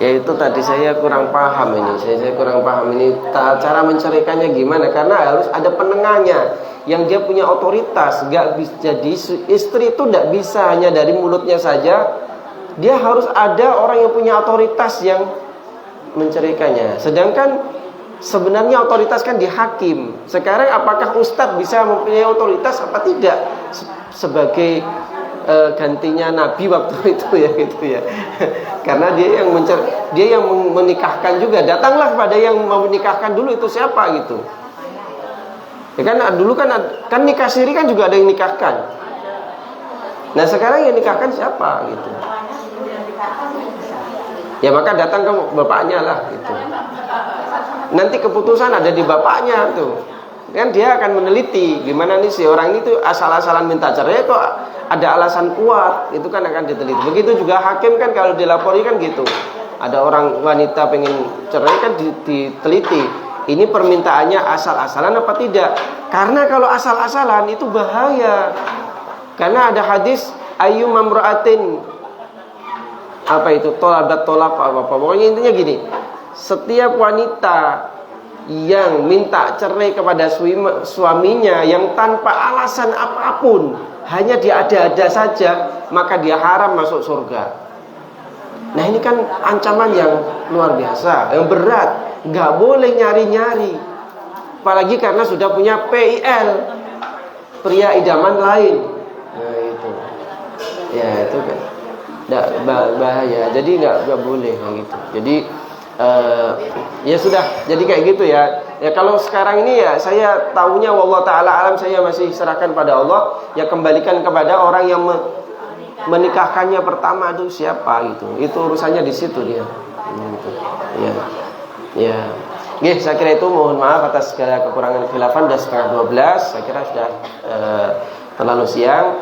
Ya itu tadi saya kurang paham ini. Saya kurang paham ini cara menceraikannya gimana, karena harus ada penengahnya yang dia punya otoritas. Gak bisa, jadi istri itu tidak bisa hanya dari mulutnya saja. Dia harus ada orang yang punya otoritas yang menceraikannya. Sedangkan sebenarnya otoritas kan di hakim. Sekarang apakah ustadz bisa mempunyai otoritas apa tidak sebagai gantinya Nabi waktu itu ya gitu ya. Karena dia yang menikahkan juga. Datanglah kepada yang mau menikahkan dulu, itu siapa gitu. Ya kan dulu kan nikah siri kan juga ada yang nikahkan. Nah sekarang yang nikahkan siapa gitu. Ya maka datang ke bapaknya lah gitu. Nanti keputusan ada di bapaknya tuh. Kan dia akan meneliti gimana nih si orang itu asal-asalan minta cerai kok ada alasan kuat, itu kan akan diteliti. Begitu juga hakim kan kalau dilapori kan gitu. Ada orang wanita pengen cerai kan diteliti. Ini permintaannya asal-asalan apa tidak? Karena kalau asal-asalan itu bahaya. Karena ada hadis ayyum mamra'atin apa itu tolabat tolak apa pokoknya intinya gini. Setiap wanita yang minta cerai kepada suaminya yang tanpa alasan apapun, hanya diada-ada saja, maka dia haram masuk surga. Nah ini kan ancaman yang luar biasa, yang berat. Gak boleh nyari-nyari, apalagi karena sudah punya PIL, pria idaman lain. Nah itu, ya itu kan bahaya. Jadi nggak boleh kayak gitu. Jadi ya sudah, jadi kayak gitu ya. Ya kalau sekarang ini ya saya tahunya wallahu taala alam, saya masih serahkan pada Allah. Ya kembalikan kepada orang yang menikahkannya pertama itu siapa gitu. Itu urusannya di situ dia. Gitu. Ya. Ya. Nggih, saya kira itu, mohon maaf atas segala kekurangan khilafan. Sudah setengah 12, saya kira sudah terlalu siang.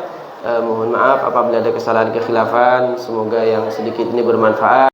Mohon maaf apabila ada kesalahan kekhilafan. Semoga yang sedikit ini bermanfaat.